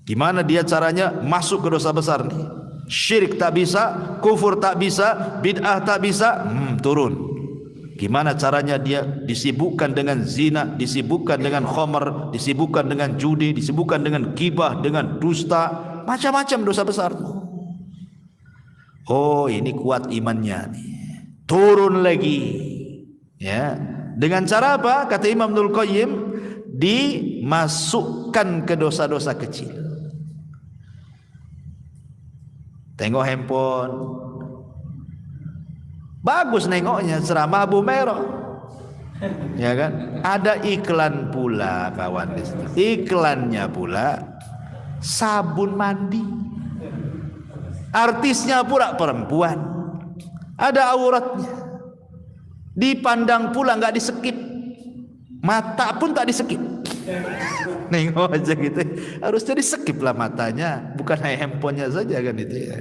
Gimana dia caranya masuk ke dosa besar nih? Syirik tak bisa, kufur tak bisa, bid'ah tak bisa, turun. Gimana caranya dia disibukkan dengan zina, disibukkan dengan khamar, disibukkan dengan judi, disibukkan dengan gibah, dengan dusta, macam-macam dosa besar. Oh, ini kuat imannya nih. Turun lagi. Ya. Dengan cara apa? Kata Imam Ibnul Qayyim, dimasukkan ke dosa-dosa kecil. Tengok handphone. Bagus nengoknya, ceramah Abu Merah. Ya kan? Ada iklan pula kawan di situ. Iklannya pula sabun mandi. Artisnya pula perempuan. Ada auratnya. Dipandang pula enggak disekip. Mata pun tak disekip. Nengok aja gitu. Harusnya disekip lah matanya, bukan hanya handphonenya saja kan itu ya.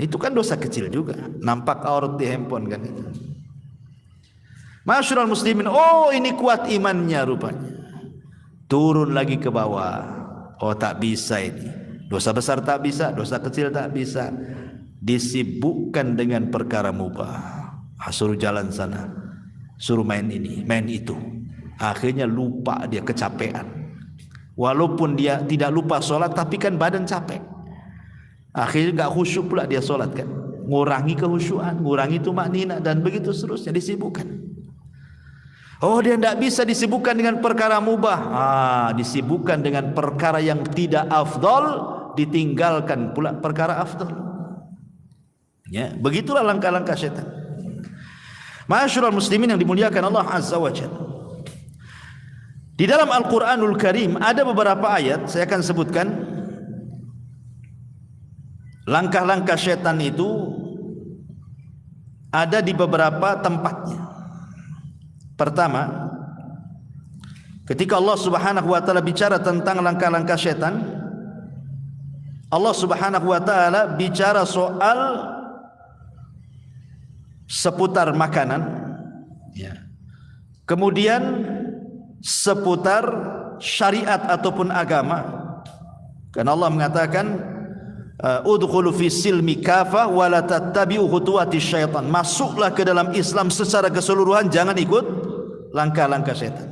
Itu kan dosa kecil juga, nampak aurat di handphone kan itu. Masyarul muslimin, oh ini kuat imannya rupanya. Turun lagi ke bawah. Oh tak bisa ini. Dosa besar tak bisa, dosa kecil tak bisa. Disibukkan dengan perkara mubah. Suruh jalan sana, suruh main ini, main itu. Akhirnya lupa, dia kecapean. Walaupun dia tidak lupa sholat, tapi kan badan capek. Akhirnya gak khusyuk pula dia sholat kan. Ngurangi kehusyuan, ngurangi tumakninah, dan begitu seterusnya disibukkan. Oh dia tidak bisa disibukkan dengan perkara mubah. Disibukkan dengan perkara yang tidak afdol, ditinggalkan pula perkara afdol. Ya, begitulah langkah-langkah syaitan. Ma'asyiral muslimin yang dimuliakan Allah Azza wa Jalla. Di dalam Al-Quranul Karim ada beberapa ayat, saya akan sebutkan. Langkah-langkah syaitan itu ada di beberapa tempatnya. Pertama, ketika Allah Subhanahu wa taala bicara tentang langkah-langkah syaitan, Allah Subhanahu wa taala bicara soal seputar makanan, ya. Kemudian seputar syariat ataupun agama. Karena Allah mengatakan udkhulu fi silmi kafah wa la tattabi'u khutuwati syaitan. Masuklah ke dalam Islam secara keseluruhan, jangan ikut langkah-langkah syaitan.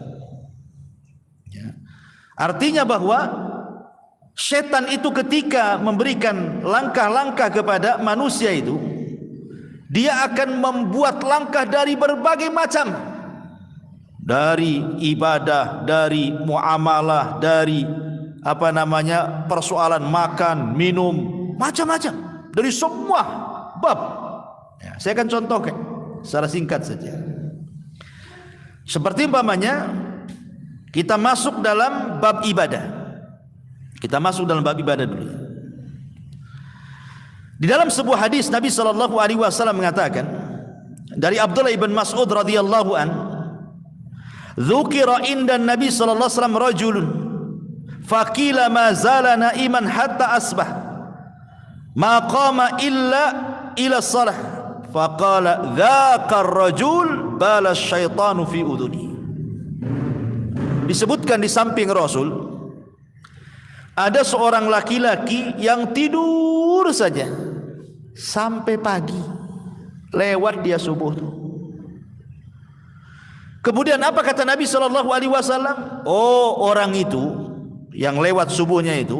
Ya. Artinya bahwa syaitan itu ketika memberikan langkah-langkah kepada manusia itu, dia akan membuat langkah dari berbagai macam, dari ibadah, dari muamalah, dari persoalan makan, minum, macam-macam, dari semua bab. Ya, saya akan contohkan secara singkat saja. Seperti umpamanya kita masuk dalam bab ibadah. Kita masuk dalam bab ibadah dulu. Di dalam sebuah hadis Nabi sallallahu alaihi wasallam mengatakan dari Abdullah ibn Mas'ud radhiyallahu an, "Dzukira inda Nabi sallallahu alaihi wasallam rajulun faqila ma zala naiman hatta asbah ma qama illa ila shalah faqala dzaka ar-rajul bala syaitanu fi udhuni. Disebutkan di samping Rasul ada seorang laki-laki yang tidur saja sampai pagi, lewat dia subuh tuh. Kemudian apa kata Nabi SAW? Oh, orang itu yang lewat subuhnya itu,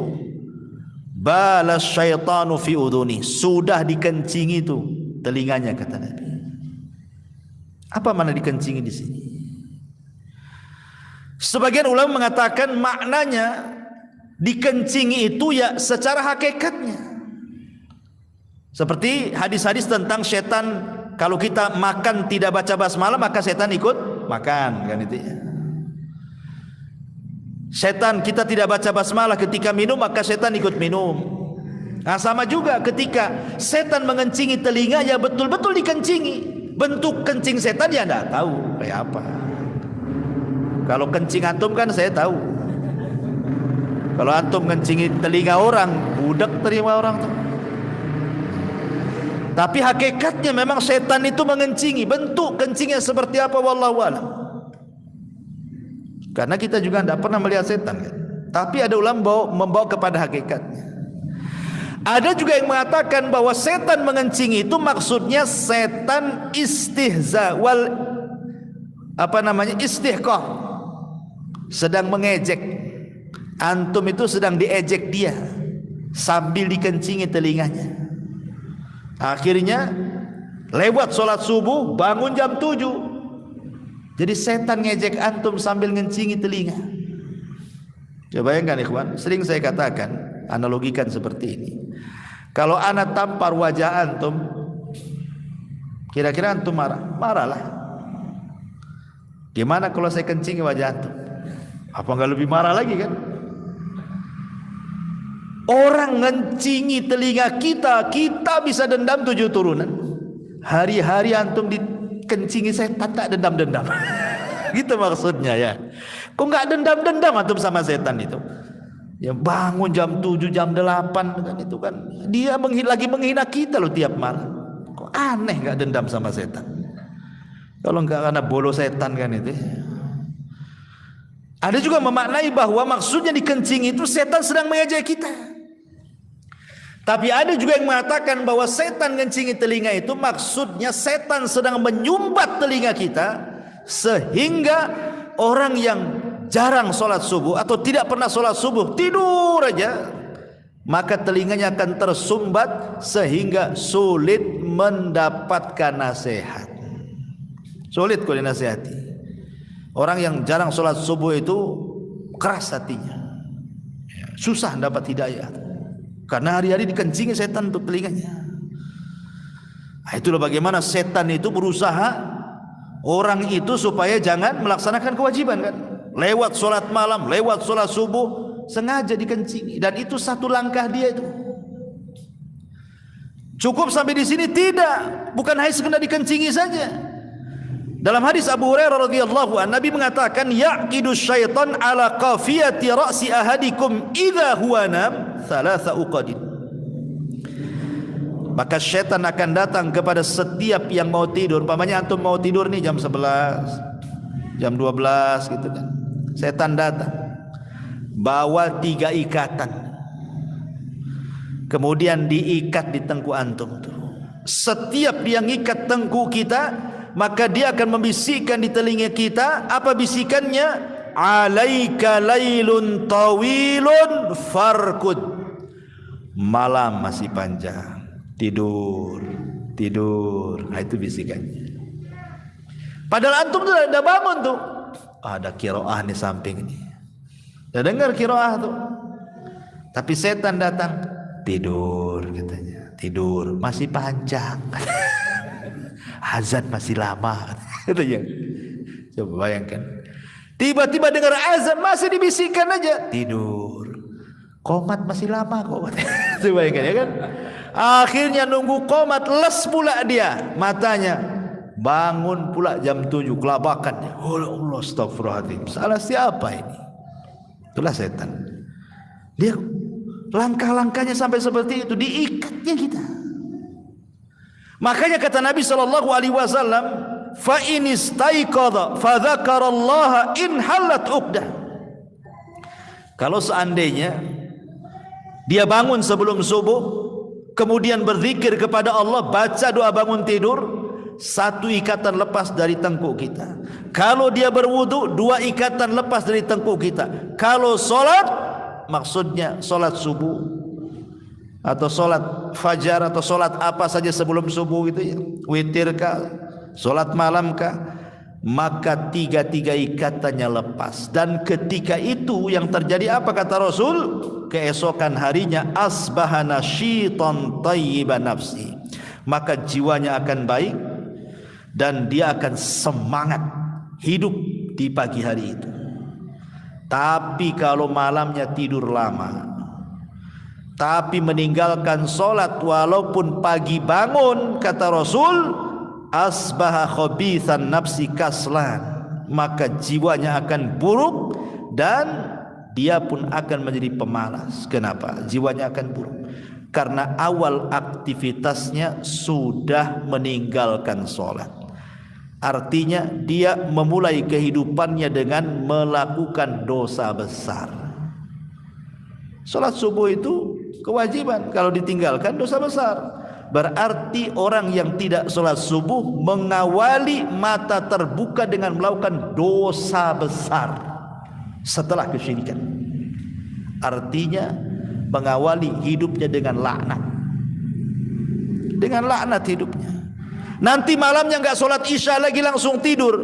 balas syaitanu fi udhuni, sudah dikencingi itu telinganya, kata Nabi. Apa makna dikencingi di sini? Sebagian ulama mengatakan maknanya dikencingi itu ya secara hakikatnya. Seperti hadis-hadis tentang setan, kalau kita makan tidak baca basmalah maka setan ikut makan, kan itu ya. Setan, kita tidak baca basmalah ketika minum maka setan ikut minum. Nah, sama juga ketika setan mengencingi telinga, ya betul-betul dikencingi. Bentuk kencing setan ya enggak tahu kayak apa. Kalau kencing antum kan saya tahu. Kalau antum kencingi telinga orang, budak terima orang tuh. Tapi hakikatnya memang setan itu mengencingi. Bentuk kencingnya seperti apa wallahu a'lam. Karena kita juga tidak pernah melihat setan kan? Tapi ada ulama membawa kepada hakikatnya. Ada juga yang mengatakan bahwa setan mengencingi itu maksudnya setan istihza wal istihqah, sedang mengejek. Antum itu sedang diejek dia sambil dikencingi telinganya. Akhirnya lewat sholat subuh, bangun jam 7. Jadi setan ngejek antum sambil ngencingi telinga. Coba bayangkan ikhwan, sering saya katakan, analogikan seperti ini. Kalau anak tampar wajah antum, kira-kira antum marah? Marahlah. Gimana kalau saya kencingi wajah antum? Apa enggak lebih marah lagi kan? Orang ngencingi telinga kita, kita bisa dendam 7 turunan. Hari-hari antum dikencingi setan tak dendam-dendam. Gitu maksudnya ya. Kok enggak dendam-dendam antum sama setan itu? Ya bangun jam 7, jam 8 kan itu kan. Dia lagi menghina kita loh tiap malam. Kok aneh enggak dendam sama setan? Kalau enggak karena bolo setan kan itu. Ada juga memaknai bahwa maksudnya dikencingi itu setan sedang mengejek kita. Tapi ada juga yang mengatakan bahwa setan ngencingi telinga itu maksudnya setan sedang menyumbat telinga kita, sehingga orang yang jarang sholat subuh atau tidak pernah sholat subuh, tidur aja, maka telinganya akan tersumbat sehingga sulit mendapatkan nasihat. Sulit kalau dinasihati. Orang yang jarang sholat subuh itu keras hatinya, susah dapat hidayah, karena hari-hari dikencingi setan untuk telinganya. Nah, itulah bagaimana setan itu berusaha orang itu supaya jangan melaksanakan kewajiban kan. Lewat sholat malam, lewat sholat subuh, sengaja dikencingi. Dan itu satu langkah dia itu. Cukup sampai di sini? Tidak. Bukan hanya sekedar dikencingi saja. Dalam hadis Abu Hurairah radhiyallahu anhu, Nabi mengatakan, yaqidu syaitan ala qafiyati ra'si ahadikum idza huwa nam thalatha uqadin. Maka syaitan akan datang kepada setiap yang mau tidur. Umpamanya antum mau tidur nih jam 11, jam 12 gitu kan. Setan datang bawa 3 ikatan, kemudian diikat di tengkuk antum tuh. Setiap dia ngikat tengkuk kita, maka dia akan membisikkan di telinga kita. Apa bisikannya? Alaika lailun tawilun farkud. Malam masih panjang, tidur, tidur. Nah, itu bisikannya. Padahal antum tuh udah bangun tuh, ada qiraah di samping ini, udah dengar qiraah tuh, tapi setan datang, tidur katanya, tidur masih panjang. Azan masih lama. Coba bayangkan, tiba-tiba dengar azan masih dibisikkan aja, tidur. Qomat masih lama kok. Coba bayangkan ya kan. Akhirnya nunggu qomat, les pula dia matanya, bangun pula jam 7, kelabakan. Oh Allah, astagfirullahaladzim, salah siapa ini? Itulah setan. Dia langkah-langkahnya sampai seperti itu, diikatnya kita. Makanya kata Nabi SAW, fa in istaiqadha fa dzakarallaha in halat uqdah. Kalau seandainya dia bangun sebelum subuh, kemudian berzikir kepada Allah, baca doa bangun tidur, satu ikatan lepas dari tengkuk kita. Kalau dia berwudu, dua ikatan lepas dari tengkuk kita. Kalau solat, maksudnya solat subuh atau solat fajar atau solat apa saja sebelum subuh itu ya, witir kah, solat malam kah, maka tiga-tiga ikatannya lepas. Dan ketika itu yang terjadi apa kata Rasul? Keesokan harinya asbahana syitan tayyiban nafsi, maka jiwanya akan baik dan dia akan semangat hidup di pagi hari itu. Tapi kalau malamnya tidur lama, tapi meninggalkan solat walaupun pagi bangun, kata Rasul, asbaha khabithan nafsi kaslan, maka jiwanya akan buruk dan dia pun akan menjadi pemalas. Kenapa? Jiwanya akan buruk karena awal aktivitasnya sudah meninggalkan solat. Artinya dia memulai kehidupannya dengan melakukan dosa besar. Solat subuh itu kewajiban, kalau ditinggalkan dosa besar. Berarti orang yang tidak sholat subuh mengawali mata terbuka dengan melakukan dosa besar setelah kesyirikan. Artinya mengawali hidupnya dengan laknat, dengan laknat hidupnya. Nanti malamnya nggak sholat isya lagi, langsung tidur,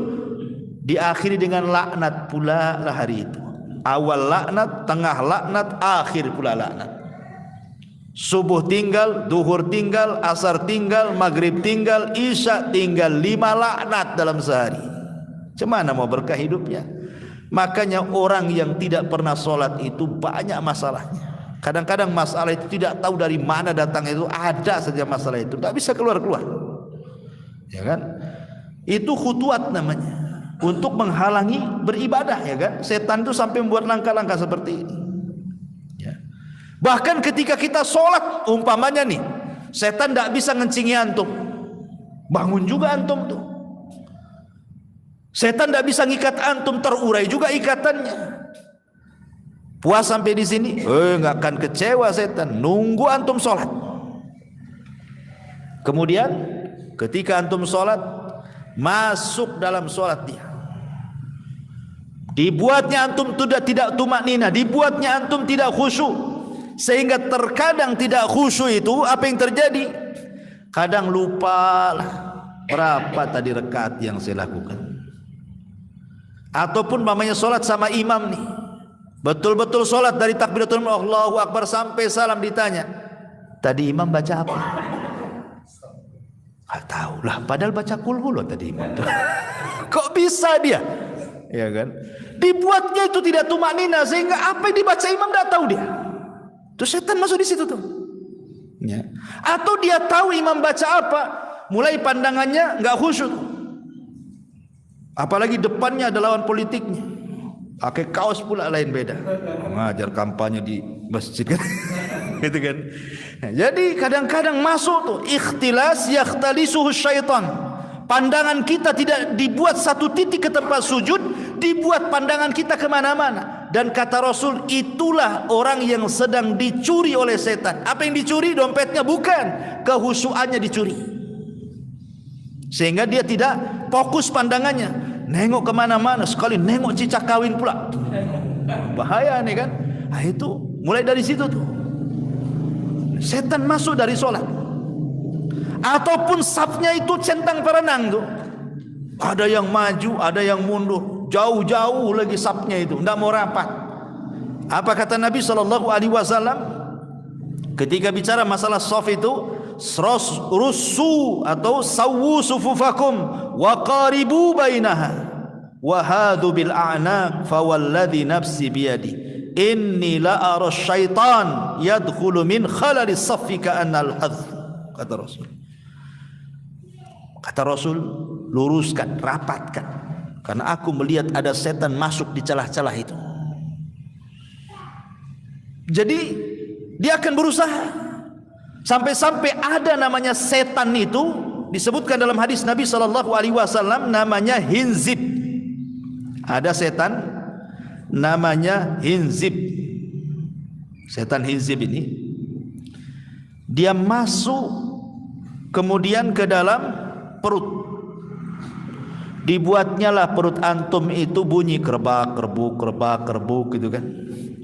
diakhiri dengan laknat pula lah hari itu. Awal laknat, tengah laknat, akhir pula laknat. Subuh tinggal, duhur tinggal, asar tinggal, maghrib tinggal, isya tinggal, 5 laknat dalam sehari. Cemana mau berkah hidupnya? Makanya orang yang tidak pernah sholat itu banyak masalahnya. Kadang-kadang masalah itu tidak tahu dari mana datangnya, itu ada saja masalah itu, tidak bisa keluar-keluar, ya kan? Itu khutuat namanya, untuk menghalangi beribadah, ya kan? Setan itu sampai membuat langkah-langkah seperti ini. Bahkan ketika kita sholat, umpamanya nih, setan tidak bisa ngencingi antum, bangun juga antum tuh. Setan tidak bisa ngikat antum, terurai juga ikatannya. Puas sampai di sini, nggak akan kecewa setan, nunggu antum sholat. Kemudian ketika antum sholat, masuk dalam sholat dia, dibuatnya antum tidak tumakninah, dibuatnya antum tidak khusyuk, sehingga terkadang tidak khusyuk itu apa yang terjadi? Kadang lupa lah berapa tadi rakaat yang saya lakukan. Ataupun mamanya sholat sama imam nih, betul-betul sholat dari takbiratul ihram Allahu Akbar sampai salam, ditanya tadi imam baca apa? Nggak tahu lah, padahal baca kulhu loh tadi imam. Kok bisa dia? Ya kan? Dibuatnya itu tidak tumakninah, sehingga apa yang dibaca imam nggak tahu dia. Terus setan masuk di situ tuh. Ya. Atau dia tahu imam baca apa, mulai pandangannya nggak khusyuk. Apalagi depannya ada lawan politiknya, pakai kaos pula lain beda, mengajar kampanye di masjid kan. Gitu kan. Nah, jadi kadang-kadang masuk tuh ikhtilas yakhtalisuhu syaitan. Pandangan kita tidak dibuat satu titik ke tempat sujud, dibuat pandangan kita kemana-mana. Dan kata Rasul, itulah orang yang sedang dicuri oleh setan. Apa yang dicuri? Dompetnya bukan, kehusuannya dicuri. Sehingga dia tidak fokus pandangannya, nengok kemana-mana, sekali nengok cicak kawin pula. Bahaya nih kan. Nah itu mulai dari situ tuh setan masuk dari sholat. Ataupun safnya itu centang perenang tuh, ada yang maju, ada yang mundur, jauh-jauh lagi safnya itu, tidak mau rapat. Apa kata Nabi SAW ketika bicara masalah saf itu? Rusu atau sawu sufufakum wa qaribu bainaha wa hadu bil a'naq fa walladhi nafsi biyadi inni la ara syaitan yadkhulu min khalalis saffi ka'anna al-hadh. Kata Rasul, luruskan, rapatkan, karena aku melihat ada setan masuk di celah-celah itu. Jadi dia akan berusaha sampai-sampai ada namanya setan itu disebutkan dalam hadis Nabi SAW namanya Hinzib. Ada setan namanya Hinzib. Setan Hinzib ini dia masuk kemudian ke dalam perut. Dibuatnya lah perut antum itu bunyi kerbak kerbuk gitu kan.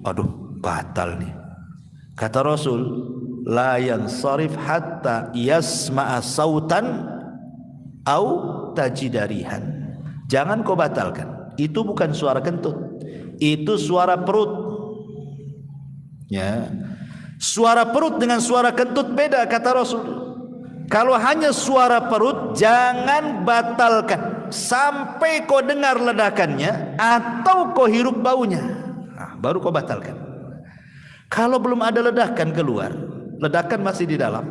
Aduh, batal nih. Kata Rasul, la yansarif hatta yasma'a sautan au tajidarihan. Jangan kau batalkan. Itu bukan suara kentut. Itu suara perut. Ya. Suara perut dengan suara kentut beda kata Rasul. Kalau hanya suara perut jangan batalkan sampai kau dengar ledakannya atau kau hirup baunya. Nah, baru kau batalkan. Kalau belum ada ledakan keluar, ledakan masih di dalam,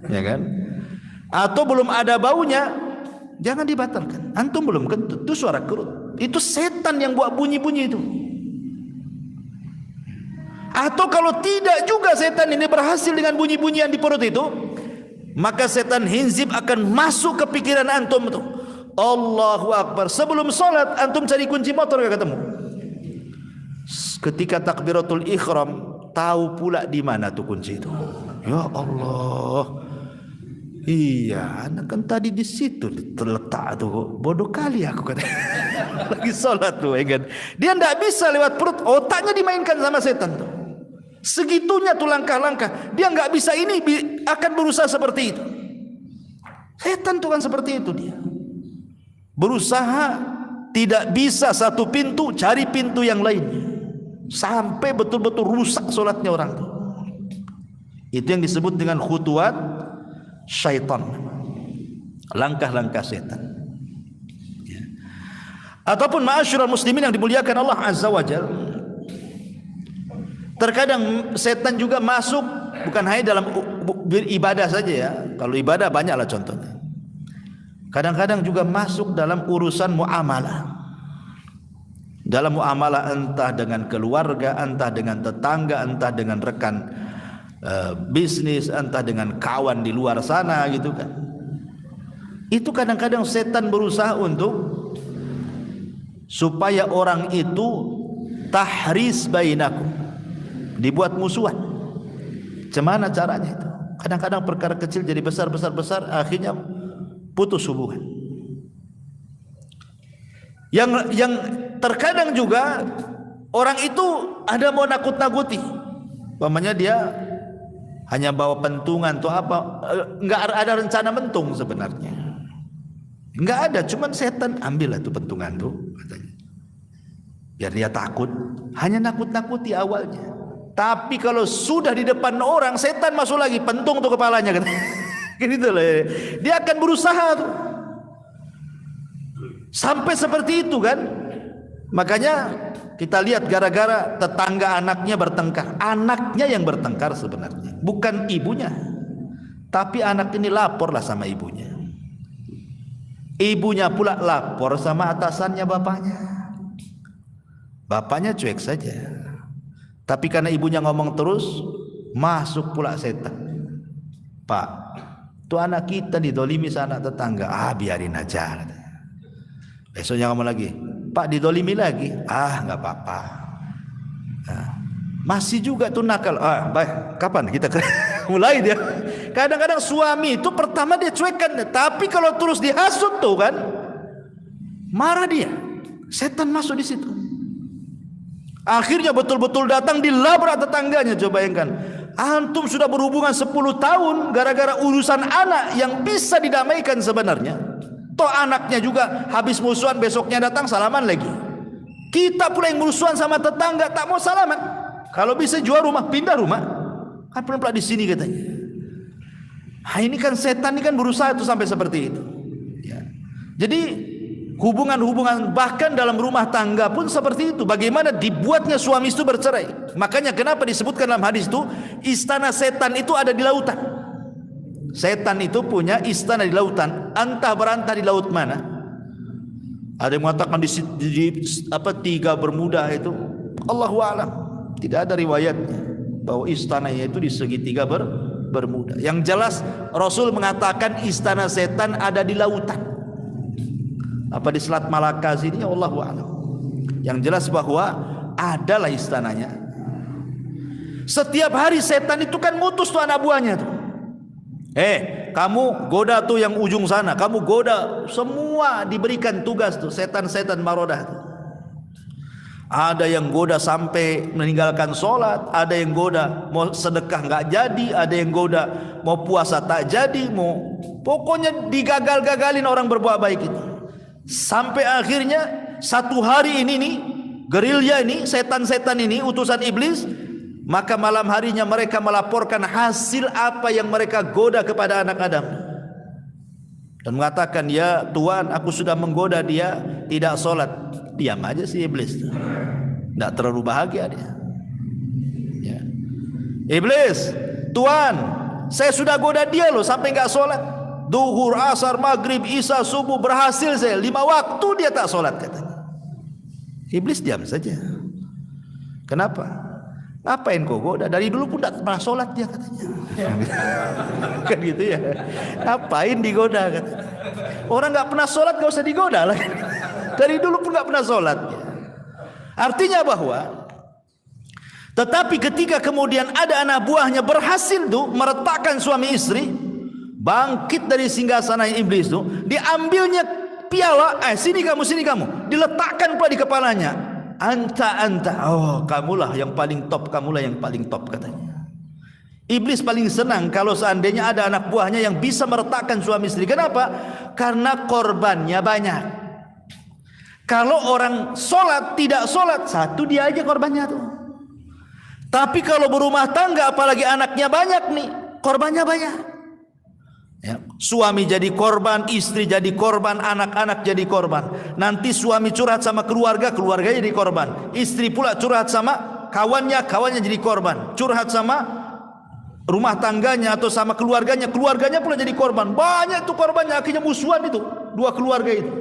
ya kan? Atau belum ada baunya, jangan dibatalkan. Antum belum kentut, itu suara kerut. Itu setan yang buat bunyi-bunyi itu. Atau kalau tidak juga setan ini berhasil dengan bunyi-bunyian di perut itu, maka setan Hinzib akan masuk ke pikiran antum itu. Allahu Akbar. Sebelum sholat antum cari kunci motor gak ketemu. Ketika takbiratul ihram tahu pula di mana tuh kunci itu. Ya Allah. Iya, anak kan tadi di situ terletak tuh. Bodoh kali aku kata. Lagi sholat tuh, ya kan. Dia tidak bisa lewat perut, otaknya dimainkan sama setan tuh. Segitunya tuh langkah-langkah. Dia nggak bisa ini akan berusaha seperti itu. Setan tuh kan seperti itu dia. Berusaha tidak bisa satu pintu, cari pintu yang lainnya. Sampai betul-betul rusak sholatnya orang tuh. Itu yang disebut dengan khutuwat syaitan. Langkah-langkah setan. Ya. Ataupun ma'asyiral muslimin yang dimuliakan Allah Azza wa Jalla. Terkadang setan juga masuk bukan hanya dalam ibadah saja ya. Kalau ibadah banyaklah contohnya. Kadang-kadang juga masuk dalam urusan muamalah. Dalam muamalah entah dengan keluarga, entah dengan tetangga, entah dengan rekan bisnis, entah dengan kawan di luar sana gitu kan. Itu kadang-kadang setan berusaha untuk supaya orang itu tahris bainakum, dibuat musuhan. Gimana caranya itu? Kadang-kadang perkara kecil jadi besar, akhirnya putus hubungan. Yang terkadang juga orang itu ada mau nakut-nakuti. Umpamanya dia hanya bawa pentungan atau apa, enggak ada rencana mentung sebenarnya. Enggak ada, cuman setan ambillah tuh pentungan tuh katanya. Biar dia takut, hanya nakut-nakuti awalnya. Tapi kalau sudah di depan orang, setan masuk lagi, pentung tuh kepalanya kan. Gitu loh. Dia akan berusaha tuh. Sampai seperti itu kan. Makanya kita lihat gara-gara tetangga anaknya bertengkar. Anaknya yang bertengkar sebenarnya, bukan ibunya. Tapi anak ini laporlah sama ibunya. Ibunya pula lapor sama atasannya bapaknya. Bapaknya cuek saja. Tapi karena ibunya ngomong terus, masuk pula setan. Pak, tuh anak kita didolimi sama anak tetangga. Biarin aja. Besoknya ngomong lagi, Pak didolimi lagi. Nggak apa-apa. Masih juga tuh nakal. Baik, kapan kita mulai dia? Kadang-kadang suami itu pertama dia cuekkan, tapi kalau terus dihasut tuh kan, marah dia. Setan masuk di situ. Akhirnya betul-betul datang dilabrak tetangganya. Coba bayangkan, antum sudah berhubungan 10 tahun gara-gara urusan anak yang bisa didamaikan sebenarnya. Toh anaknya juga habis musuhan besoknya datang salaman lagi. Kita pula yang musuhan sama tetangga tak mau salaman. Kalau bisa jual rumah, pindah rumah. Kan pula di sini katanya. Ini kan setan ini kan berusaha itu sampai seperti itu. Ya. Jadi hubungan-hubungan bahkan dalam rumah tangga pun seperti itu. Bagaimana dibuatnya suami itu bercerai. Makanya kenapa disebutkan dalam hadis itu istana setan itu ada di lautan. Setan itu punya istana di lautan. Entah berantah di laut mana. Ada yang mengatakan di tiga Bermuda itu. Allahu a'lam. Tidak ada riwayatnya bahwa istananya itu di segitiga Bermuda. Yang jelas Rasul mengatakan istana setan ada di lautan. Apa di Selat Malaka sini, Allahu a'lam. Yang jelas bahwa adalah istananya. Setiap hari setan itu kan ngutus tuh anak buahnya tuh. Kamu goda tuh yang ujung sana, kamu goda, semua diberikan tugas tuh setan-setan marodah tuh. Ada yang goda sampai meninggalkan sholat, ada yang goda mau sedekah nggak jadi, ada yang goda mau puasa tak jadi, mau pokoknya digagal-gagalin orang berbuat baik itu. Sampai akhirnya satu hari ini nih, gerilya ini, setan-setan ini, utusan iblis, maka malam harinya mereka melaporkan hasil apa yang mereka goda kepada anak Adam. Dan mengatakan, ya Tuhan, aku sudah menggoda dia tidak sholat. Diam aja si iblis, tidak terlalu bahagia dia. Ya. Iblis, Tuhan, saya sudah goda dia loh sampai nggak sholat. Duhur, asar, maghrib, isya, subuh, berhasil saya 5 waktu dia tak sholat katanya. Iblis diam saja. Kenapa? Ngapain kau goda? Dari dulu pun tak pernah sholat dia katanya. Kan gitu ya. Ngapain digoda katanya. Orang nggak pernah sholat gak usah digoda lah. Dari dulu pun nggak pernah sholat. Artinya bahwa, tetapi ketika kemudian ada anak buahnya berhasil tuh meretakkan suami istri, bangkit dari singgasana iblis tuh, diambilnya piala, sini kamu, diletakkan pula di kepalanya. Anta, oh kamulah yang paling top, kamulah yang paling top katanya. Iblis paling senang kalau seandainya ada anak buahnya yang bisa meretakkan suami istri. Kenapa? Karena korbannya banyak. Kalau orang sholat tidak sholat, satu dia aja korbannya tuh. Tapi kalau berumah tangga, apalagi anaknya banyak nih, korbannya banyak. Ya, suami jadi korban, istri jadi korban, anak-anak jadi korban. Nanti suami curhat sama keluarga, keluarganya jadi korban. Istri pula curhat sama kawannya, kawannya jadi korban. Curhat sama rumah tangganya atau sama keluarganya, keluarganya pula jadi korban. Banyak tuh korbannya, akhirnya musuhan itu dua keluarga itu.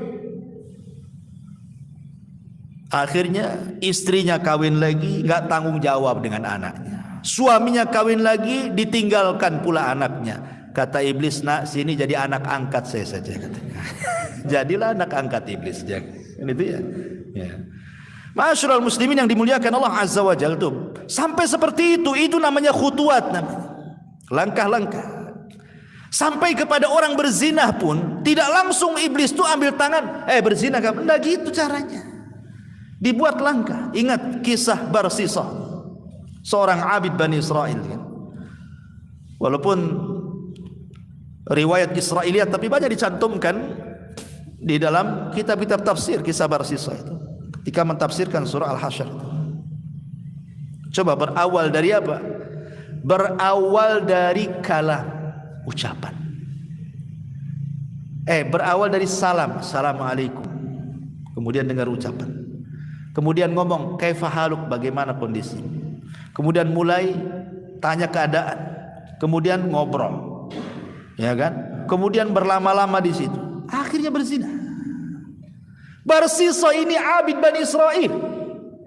Akhirnya istrinya kawin lagi, nggak tanggung jawab dengan anaknya. Suaminya kawin lagi, ditinggalkan pula anaknya. Kata iblis, nak sini jadi anak angkat saya saja katanya. Jadilah anak angkat iblis. Itu ya. Ma'asyiral muslimin yang dimuliakan Allah Azza wa Jalla tuh. Sampai seperti itu namanya khutuwat namanya. Langkah-langkah. Sampai kepada orang berzina pun tidak langsung iblis tuh ambil tangan, berzina kamu. Enggak gitu caranya. Dibuat langkah. Ingat kisah Barsisah, seorang abid Bani Israel kan? Walaupun riwayat Israiliyat tapi banyak dicantumkan di dalam kitab-kitab tafsir kisah Barsisah itu ketika mentafsirkan surah Al-Hasyr. Coba berawal dari apa? Berawal dari kalam, ucapan. Berawal dari salam, assalamualaikum. Kemudian dengar ucapan. Kemudian ngomong, kaifa haluk, bagaimana kondisi. Kemudian mulai tanya keadaan. Kemudian ngobrol. Ya kan? Kemudian berlama-lama di situ. Akhirnya berzina. Barsisah ini abid Bani Israel.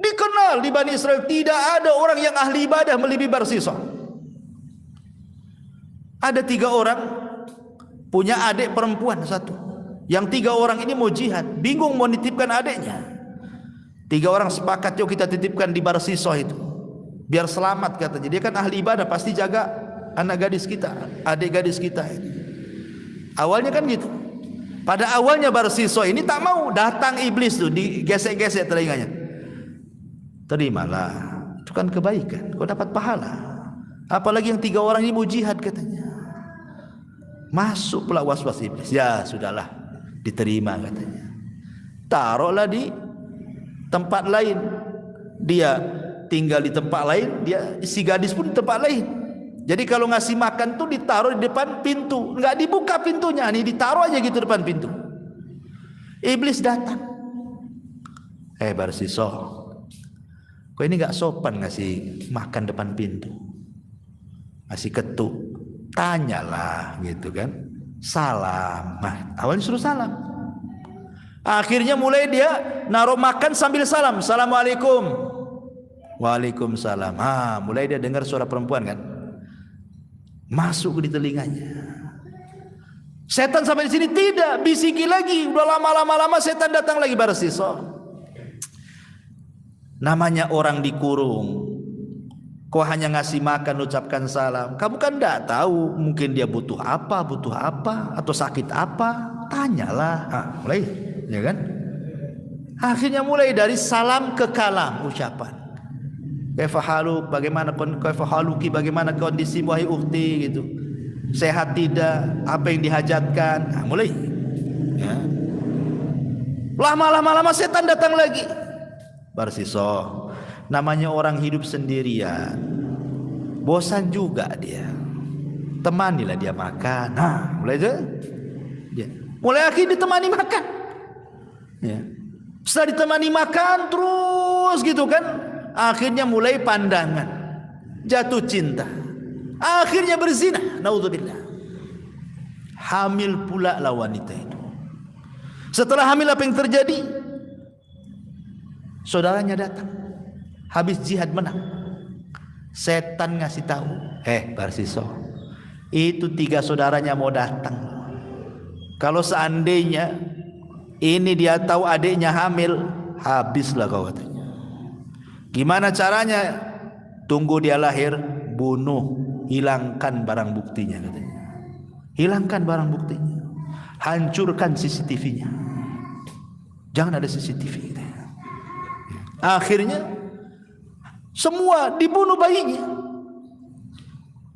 Dikenal di Bani Israel. Tidak ada orang yang ahli ibadah melebihi Barsisah. Ada 3 orang punya adik perempuan 1. Yang 3 orang ini mau jihad. Bingung mau nitipkan adiknya. 3 orang sepakat, yuk kita titipkan di Barsisah itu biar selamat katanya. Dia kan ahli ibadah, pasti jaga anak gadis kita, adik gadis kita. Awalnya kan gitu. Pada awalnya Barsisah ini tak mau, datang iblis tuh digesek-gesek telinganya. Terimalah, itu kan kebaikan, kau dapat pahala. Apalagi yang 3 orang ini mau jihad katanya. Masuk pula was-was iblis. Ya sudahlah, diterima katanya. Taruhlah di tempat lain. Dia tinggal di tempat lain, dia si gadis pun di tempat lain. Jadi kalau ngasih makan tuh ditaruh di depan pintu, nggak dibuka pintunya, nih ditaruh aja gitu depan pintu. Iblis datang. Barsisah, kok ini nggak sopan ngasih makan depan pintu, ngasih ketuk. Tanyalah gitu kan, salam. Nah, awalnya suruh salam. Akhirnya mulai dia naruh makan sambil salam. Assalamualaikum. Waalaikumsalam. Mulai dia dengar suara perempuan kan. masuk di telinganya. Setan sampai di sini tidak, bisiki lagi. Udah lama setan datang lagi Barsiso. Namanya orang dikurung, kau hanya ngasih makan, ucapkan salam. Kamu kan tidak tahu, mungkin dia butuh apa atau sakit apa. Tanyalah. Mulai, ya kan? Akhirnya mulai dari salam ke kalam, ucapan. Kaifahaluk, bagaimana kondisi wahai ukhti gitu. Sehat tidak? Apa yang dihajatkan? Mulai. Ya. Lama setan datang lagi. Barsiso, namanya orang hidup sendirian, bosan juga dia. Temanilah dia makan. Mulai aja. Dia mulai akhirnya ditemani makan. Ya. Setelah ditemani makan terus gitu kan, akhirnya mulai pandangan, jatuh cinta, akhirnya berzina. Naudzubillah. Hamil pula lah wanita itu. Setelah hamil apa yang terjadi? Saudaranya datang, habis jihad menang. Setan ngasih tahu, Barsiso, itu 3 saudaranya mau datang. Kalau seandainya ini dia tahu adiknya hamil, habislah kau katanya. Gimana caranya? Tunggu dia lahir, bunuh, hilangkan barang buktinya katanya. Hilangkan barang buktinya, hancurkan CCTV-nya, jangan ada CCTV katanya. Akhirnya semua dibunuh bayinya.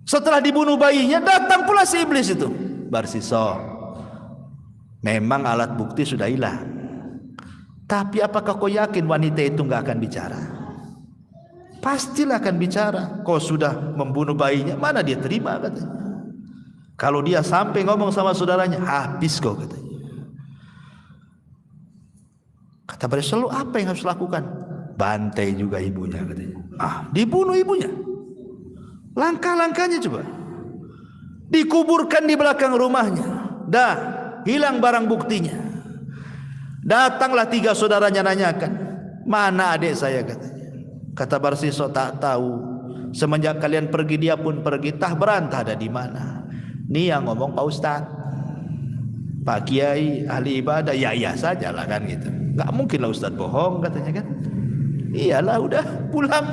Setelah dibunuh bayinya, datang pula si iblis itu. Barsiso, memang alat bukti sudah hilang, tapi apakah kau yakin wanita itu nggak akan bicara? Pastilah akan bicara. Kau sudah membunuh bayinya, mana dia terima katanya. Kalau dia sampai ngomong sama saudaranya, habis kau katanya. Kata Barsiso, lu apa yang harus lakukan? Bantai juga ibunya katanya. Dibunuh ibunya. Langkah-langkahnya coba. Dikuburkan di belakang rumahnya. Dah, hilang barang buktinya. Datanglah 3 saudaranya nanyakan, mana adik saya katanya. Kata Barsiso, tak tahu. Semenjak kalian pergi dia pun pergi, tah berantah ada di mana. Ini yang ngomong Pak Ustadz, Pak Kiai, ahli ibadah, ya sajalah kan gitu. Gak mungkin lah Ustadz bohong katanya kan. Iyalah, udah pulang.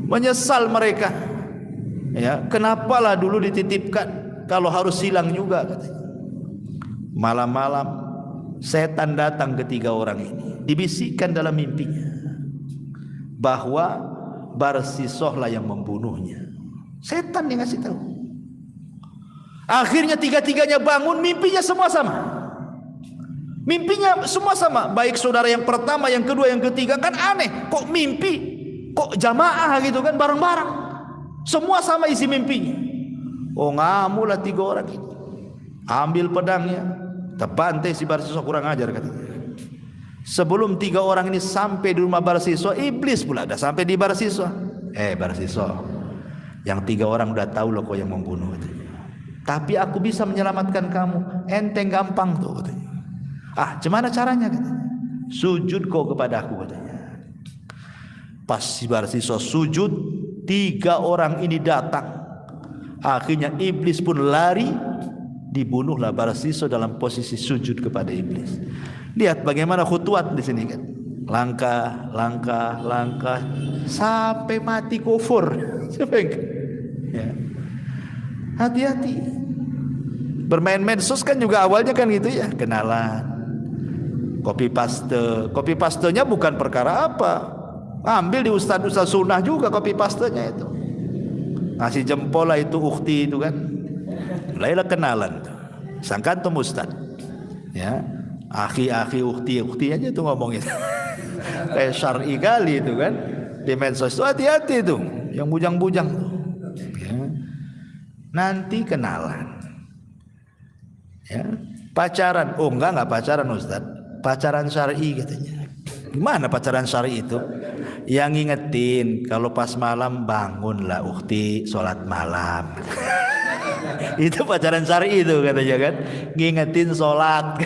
Menyesal mereka. Ya, kenapalah dulu dititipkan kalau harus hilang juga katanya. Malam-malam setan datang ke 3 orang ini, dibisikkan dalam mimpinya bahwa Barsiso lah yang membunuhnya. Setan yang ngasih tahu. Akhirnya 3-tiganya bangun, mimpinya semua sama. Mimpinya semua sama, baik saudara yang pertama, yang kedua, yang ketiga. Kan aneh, kok mimpi, kok jamaah gitu kan, bareng-bareng. Semua sama isi mimpinya. Ngamulah 3 orang itu. Ambil pedangnya, terbantai si Barsiso, kurang ajar katanya. Sebelum 3 orang ini sampai di rumah Barsiso, iblis pula dah sampai di Barsiso. Barsiso, yang 3 orang udah tahu loh kau yang membunuh katanya. Tapi aku bisa menyelamatkan kamu, enteng gampang tuh katanya. Gimana caranya katanya? Sujud kau kepada aku katanya. Pas si Barsiso sujud, 3 orang ini datang. Akhirnya iblis pun lari, dibunuhlah Barsiso dalam posisi sujud kepada iblis. Lihat bagaimana khutuat di sini kan. Langkah sampai mati kufur. Ya. Hati-hati. Bermain medsos kan juga awalnya kan gitu ya, kenalan. Copy pastenya bukan perkara apa. Ambil di ustaz-ustaz sunnah juga copy pastenya itu. Ngasih jempol lah itu ukhti itu kan. Mulailah kenalan. Sangka antum ustaz. Ya. Akhi ukhti aja itu ngomongin. Kayak syar'i kali itu kan. Di medsos itu hati-hati itu, yang bujang-bujang tuh. Ya. Nanti kenalan. Ya. Pacaran. Enggak pacaran ustaz. Pacaran syar'i katanya. Gimana pacaran syar'i itu? Yang ngingetin kalau pas malam bangunlah ukhti sholat malam. Itu pacaran syar'i itu katanya kan. Ngingetin sholat.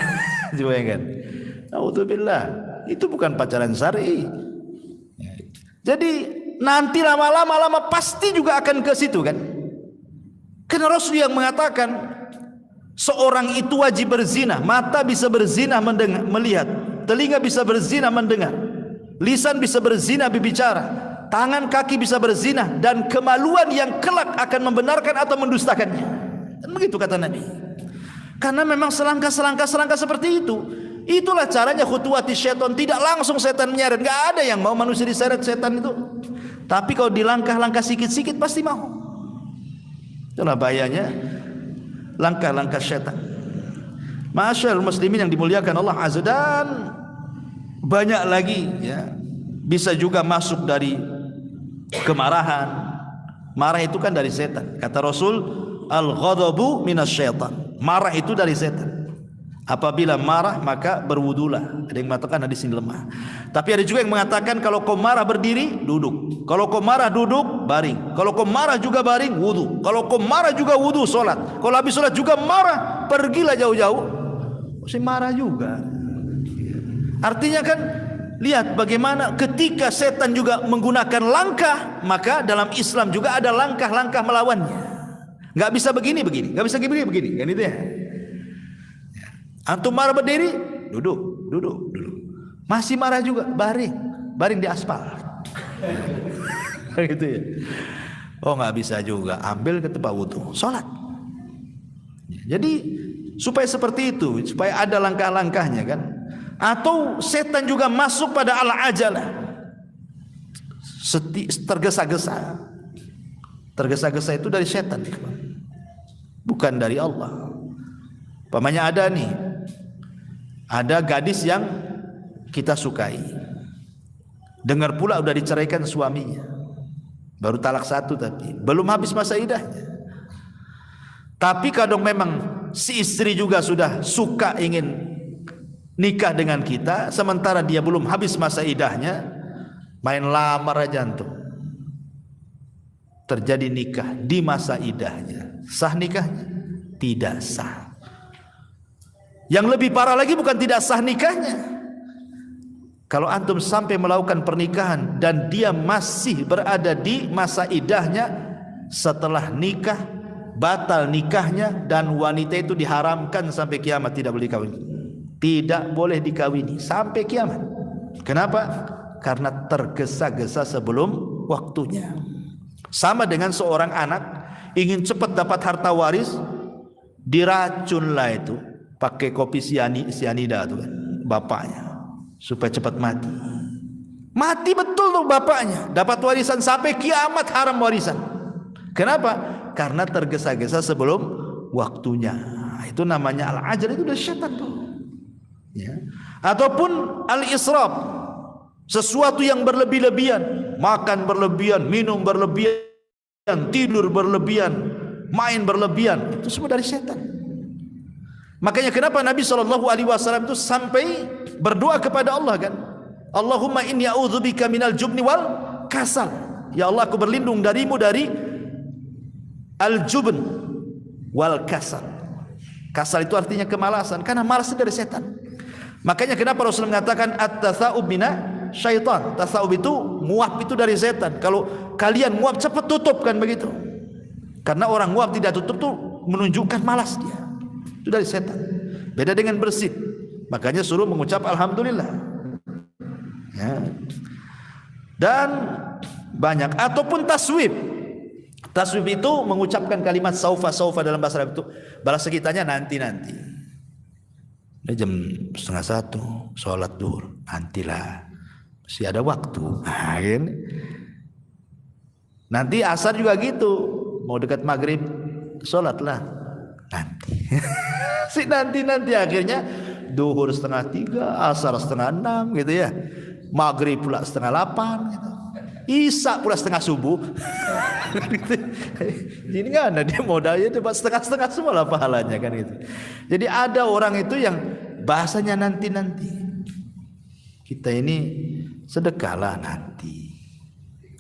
Coba kan. Naudzubillah. Itu bukan pacaran syar'i. Jadi nanti lama-lama pasti juga akan ke situ kan. Karena Rasul yang mengatakan seorang itu wajib berzina. Mata bisa berzina melihat, telinga bisa berzina mendengar, lisan bisa berzina berbicara, tangan kaki bisa berzina, dan kemaluan yang kelak akan membenarkan atau mendustakannya. Dan begitu kata Nabi. Karena memang selangkah seperti itu. Itulah caranya khutuwati syaitan. Tidak langsung setan menyeret. Gak ada yang mau manusia diseret setan itu. Tapi kalau di langkah-langkah sikit-sikit pasti mau. Itulah bahayanya langkah-langkah syaitan. Masyaallah muslimin yang dimuliakan Allah Azza, dan banyak lagi ya. Bisa juga masuk dari kemarahan. Marah itu kan dari setan. Kata Rasul, al-ghadabu minasyaitan. Marah itu dari setan. Apabila marah maka berwudulah. Ada yang mengatakan hadis ini lemah. Tapi ada juga yang mengatakan kalau kau marah berdiri, duduk. Kalau kau marah duduk, baring. Kalau kau marah juga baring, wudu. Kalau kau marah juga wudu, solat. Kalau habis solat juga marah, pergilah jauh-jauh. Masih marah juga. Artinya kan, lihat bagaimana ketika setan juga menggunakan langkah, maka dalam Islam juga ada langkah-langkah melawannya. Gak bisa begini, gak bisa begini, kan itu ya. Antum marah berdiri, duduk. Masih marah juga, baring di aspal. Gitu ya. Oh nggak bisa juga, ambil ke tempat wudu, sholat. Jadi supaya seperti itu, supaya ada langkah-langkahnya kan. Atau setan juga masuk pada al-ajalah, tergesa-gesa. Tergesa-gesa itu dari setan, bukan dari Allah. Pamannya ada gadis yang kita sukai, dengar pula udah diceraikan suaminya, baru talak 1 tapi belum habis masa idahnya. Tapi kadang memang si istri juga sudah suka ingin nikah dengan kita, sementara dia belum habis masa idahnya, main lamar aja antum. Terjadi nikah di masa idahnya. Sah nikahnya? Tidak sah. Yang lebih parah lagi bukan tidak sah nikahnya. Kalau antum sampai melakukan pernikahan dan dia masih berada di masa idahnya, setelah nikah batal nikahnya, dan wanita itu diharamkan sampai kiamat, tidak boleh dikawini. Tidak boleh dikawini sampai kiamat. Kenapa? Karena tergesa-gesa sebelum waktunya. Sama dengan seorang anak ingin cepat dapat harta waris, diracunlah itu pakai kopi sianida tuh kan, bapaknya, supaya cepat mati. Mati betul tuh bapaknya, dapat warisan sampai kiamat, haram warisan. Kenapa? Karena tergesa-gesa sebelum waktunya. Itu namanya al-ajal, itu dari syaitan tuh. Ya. Ataupun al-israf, sesuatu yang berlebih-lebihan, makan berlebihan, minum berlebihan, tidur berlebihan, main berlebihan, itu semua dari syaitan. Makanya kenapa Nabi SAW itu sampai berdoa kepada Allah kan, Allahumma inni a'udzubika minal jubni wal kasal. Ya Allah, aku berlindung darimu dari al-jubn wal kasal. Kasal itu artinya kemalasan, karena malas dari setan. Makanya kenapa Rasul mengatakan at-tatha'ub mina syaitan. Tatha'ub itu nguap, itu dari setan. Kalau kalian nguap cepat tutup kan begitu. Karena orang nguap tidak tutup tuh menunjukkan malas dia. Itu dari setan. Beda dengan bersin. Makanya suruh mengucap alhamdulillah. Ya. Dan banyak. Ataupun taswib. Taswib itu mengucapkan kalimat saufa dalam bahasa Arab itu balas sekitarnya nanti. Ini jam 12:30 sholat duhur, nantilah, masih ada waktu. Nah, ini. Nanti asar juga gitu, mau dekat maghrib sholatlah nanti. Si nanti akhirnya duhur 2:30, asar 5:30 gitu ya, maghrib pula 7:30 gitu. Isya pula 6:30 subuh. Ini kan ada dia modalnya dapat 7:30 semua lah pahalanya kan gitu. Jadi ada orang itu yang bahasanya nanti. Kita ini sedekahlah nanti.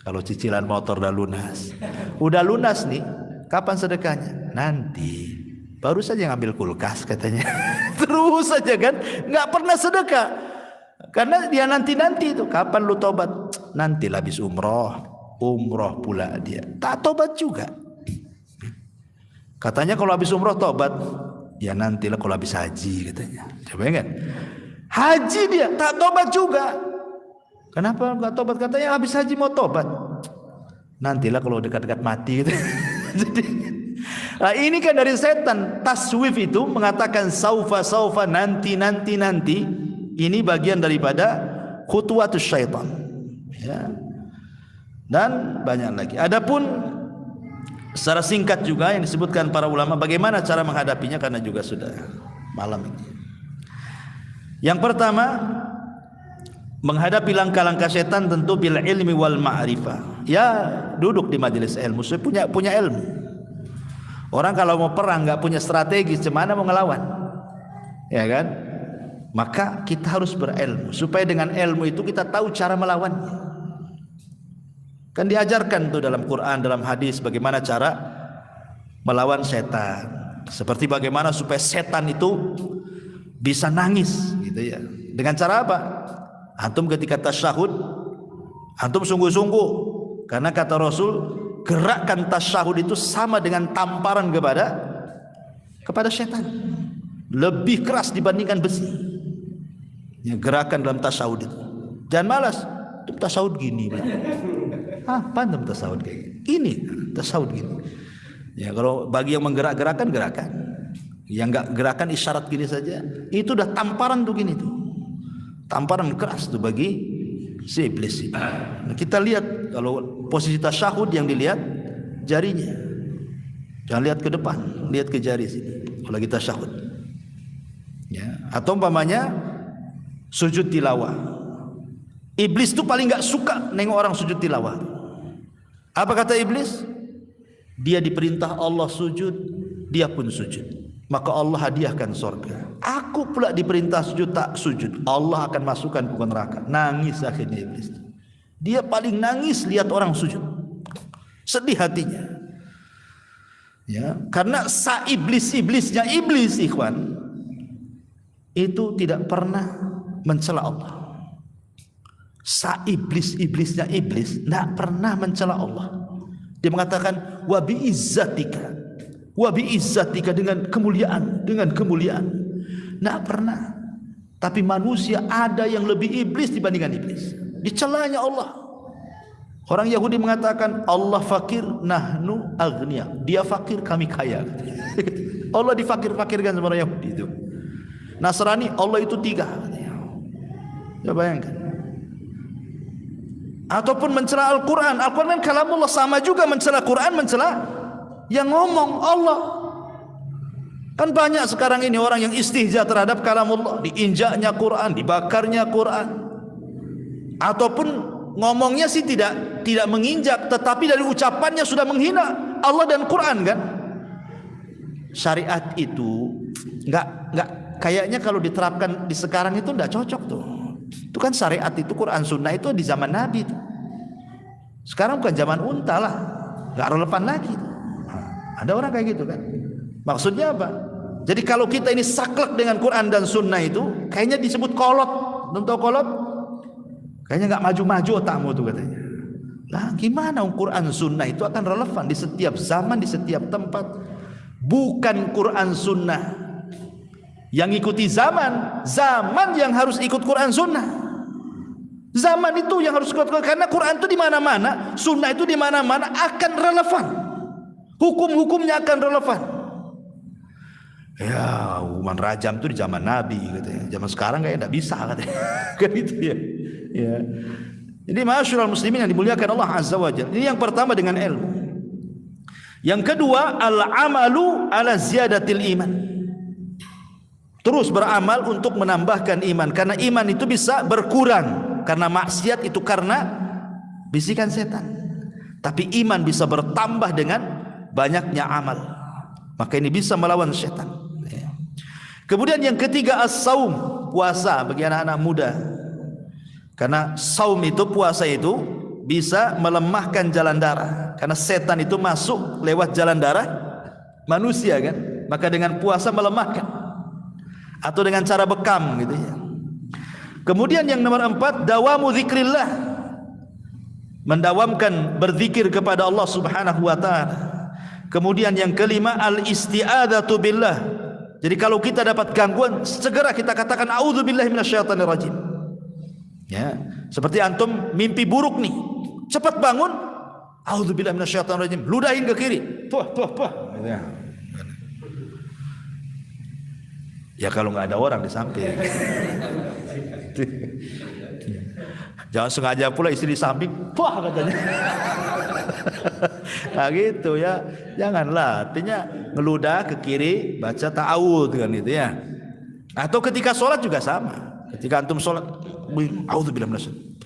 Kalau cicilan motor udah lunas. Udah lunas nih, kapan sedekahnya? Nanti. Baru saja ngambil kulkas katanya. Terus saja kan, nggak pernah sedekah. Karena dia nanti itu, kapan lu tobat? Nanti habis umroh pula dia tak tobat juga. Katanya kalau habis umroh tobat, ya nantilah kalau habis haji katanya. Coba kan? Haji dia tak tobat juga. Kenapa enggak tobat? Katanya habis haji mau tobat. Nantilah kalau dekat-dekat mati gitu. Jadi, nah ini kan dari setan. Taswif itu mengatakan saufa nanti. Ini bagian daripada khutuwatus syaitan. Ya. Dan banyak lagi. Adapun secara singkat juga yang disebutkan para ulama bagaimana cara menghadapinya, karena juga sudah malam ini. Yang pertama, menghadapi langkah-langkah setan tentu bil ilmi wal ma'rifah. Ya, duduk di majelis ilmu, punya ilmu. Orang kalau mau perang enggak punya strategi, gimana mau ngelawan? Ya kan? Maka kita harus berilmu supaya dengan ilmu itu kita tahu cara melawannya. Kan diajarkan tuh dalam Quran, dalam hadis bagaimana cara melawan setan. Seperti bagaimana supaya setan itu bisa nangis gitu ya. Dengan cara apa? Antum ketika tasyahud, antum sungguh-sungguh, karena kata Rasul, gerakan tasyahud itu sama dengan tamparan kepada setan. Lebih keras dibandingkan besi. Ya, gerakan dalam tasyahud itu. Jangan malas. Itu tasyahud gini. Apa antum tasyahud kayak gini? Ini tasyahud gini. Ya, kalau bagi yang menggerak-gerakan, gerakan. Yang enggak gerakan isyarat gini saja. Itu udah tamparan tuh gini tuh. Tamparan keras tuh bagi si iblis itu. Nah, kita lihat kalau posisi tasyahud yang dilihat jarinya. Jangan lihat ke depan, lihat ke jari sini. Kalau kita tasyahud. Ya, atau umpamanya sujud tilawah. Iblis itu paling enggak suka nengok orang sujud tilawah. Apa kata iblis? Dia diperintah Allah sujud, dia pun sujud. Maka Allah hadiahkan surga. Aku pula diperintah sujud, tak sujud, Allah akan masukkan ke neraka. Nangis akhirnya iblis. Dia paling nangis lihat orang sujud. Sedih hatinya. Ya, karena iblisnya iblis, ikhwan, itu tidak pernah mencela Allah. Iblisnya iblis tidak pernah mencela Allah. Dia mengatakan wa bi izzatika dengan kemuliaan. Tidak pernah. Tapi manusia ada yang lebih iblis dibandingkan iblis. Dicelanya Allah. Orang Yahudi mengatakan Allah fakir, nahnu aghnia. Dia fakir, kami kaya. Allah difakir-fakirkan sama orang Yahudi itu. Nasrani, Allah itu 3. Ya bayangkan. Ataupun mencela Al-Quran. Al-Quran kan kalamullah, sama juga mencela Quran, mencela yang ngomong Allah. Kan banyak sekarang ini orang yang istihza terhadap kalamullah, diinjaknya Quran, dibakarnya Quran. Ataupun ngomongnya sih tidak menginjak, tetapi dari ucapannya sudah menghina Allah dan Quran kan. Syariat itu enggak kayaknya kalau diterapkan di sekarang itu enggak cocok tuh. Itu kan syariat itu Quran Sunnah itu di zaman Nabi tuh. Sekarang bukan zaman unta lah, enggak relevan lagi. Ada orang kayak gitu kan. Maksudnya apa? Jadi kalau kita ini saklek dengan Quran dan Sunnah itu kayaknya disebut kolot. Tahu kolot? Kayaknya enggak maju-maju otakmu tuh katanya. Lah gimana Quran Sunnah itu akan relevan di setiap zaman, di setiap tempat. Bukan Quran Sunnah yang ikuti zaman yang harus ikut Quran Sunnah. Zaman itu yang harus ikut, karena Quran itu di mana-mana, Sunnah itu di mana-mana akan relevan. Hukum-hukumnya akan relevan. Ya, hukuman rajam itu di zaman Nabi katanya. Zaman sekarang kayaknya enggak bisa katanya. Kan gitu ya. Ya. Jadi ma'asyiral muslimin yang dimuliakan Allah Azza wa Jalla. Ini yang pertama dengan ilmu. Yang kedua, al-amalu ala ziyadatil iman. Terus beramal untuk menambahkan iman, karena iman itu bisa berkurang karena maksiat itu karena bisikan setan. Tapi iman bisa bertambah dengan banyaknya amal. Maka ini bisa melawan setan. Kemudian yang ketiga as-saum, puasa bagi anak-anak muda. Karena saum itu, puasa itu bisa melemahkan jalan darah. Karena setan itu masuk lewat jalan darah manusia kan. Maka dengan puasa melemahkan. Atau dengan cara bekam gitu ya. Kemudian yang nomor 4, dawamu zikrillah. Mendawamkan berzikir kepada Allah Subhanahu wa taala. Kemudian yang kelima, al-isti'adzatu billah. Jadi kalau kita dapat gangguan, segera kita katakan a'udzubillahi minasyaitonir rajim. Ya, seperti antum mimpi buruk nih, cepat bangun, a'udzubillahi minasyaitonir rajim, ludahin ke kiri. Puh. Ya kalau nggak ada orang di samping. Jangan sengaja pula istri di samping, wah katanya. Nah gitu ya, janganlah. Artinya ngeludah ke kiri, baca ta'awudz kan itu ya. Atau ketika sholat juga sama. Ketika antum sholat, a'udzubillahi minasyaitonir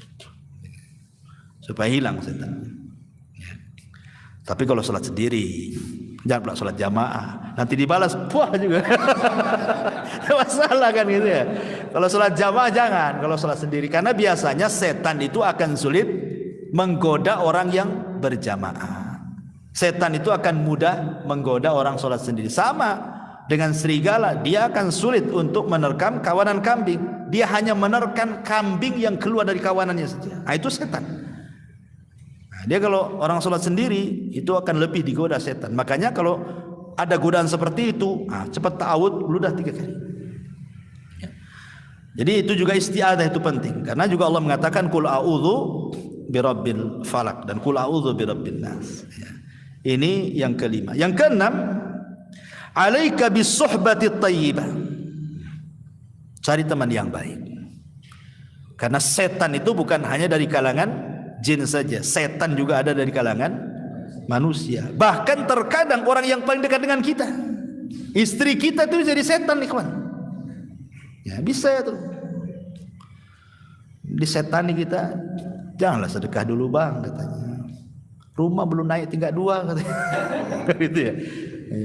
supaya hilang setan. Ya. Tapi kalau sholat sendiri, jangan pula sholat jamaah, nanti dibalas puah juga. Masalah kan gitu ya. Kalau sholat jamaah jangan, kalau sholat sendiri, karena biasanya setan itu akan sulit menggoda orang yang berjamaah. Setan itu akan mudah menggoda orang sholat sendiri. Sama dengan serigala, dia akan sulit untuk menerkam kawanan kambing. Dia hanya menerkam kambing yang keluar dari kawanannya saja. Nah, itu setan. Nah, dia kalau orang sholat sendiri itu akan lebih digoda setan. Makanya kalau ada godaan seperti itu, cepat ta'awudz, ludah 3 kali. Ya. Jadi itu juga isti'adzah itu penting. Karena juga Allah mengatakan qul a'udzu birabbil falaq dan qul a'udzu birabbin nas. Ya. Ini yang kelima. Yang keenam, alaika bisuhbati thayyibah. Cari teman yang baik. Karena setan itu bukan hanya dari kalangan jin saja. Setan juga ada dari kalangan manusia. Bahkan terkadang orang yang paling dekat dengan kita, istri kita itu jadi setan, ikhwan. Ya bisa ya tuh. Disetani kita, janganlah sedekah dulu bang katanya. Rumah belum naik tingkat 2 katanya. Gitu ya.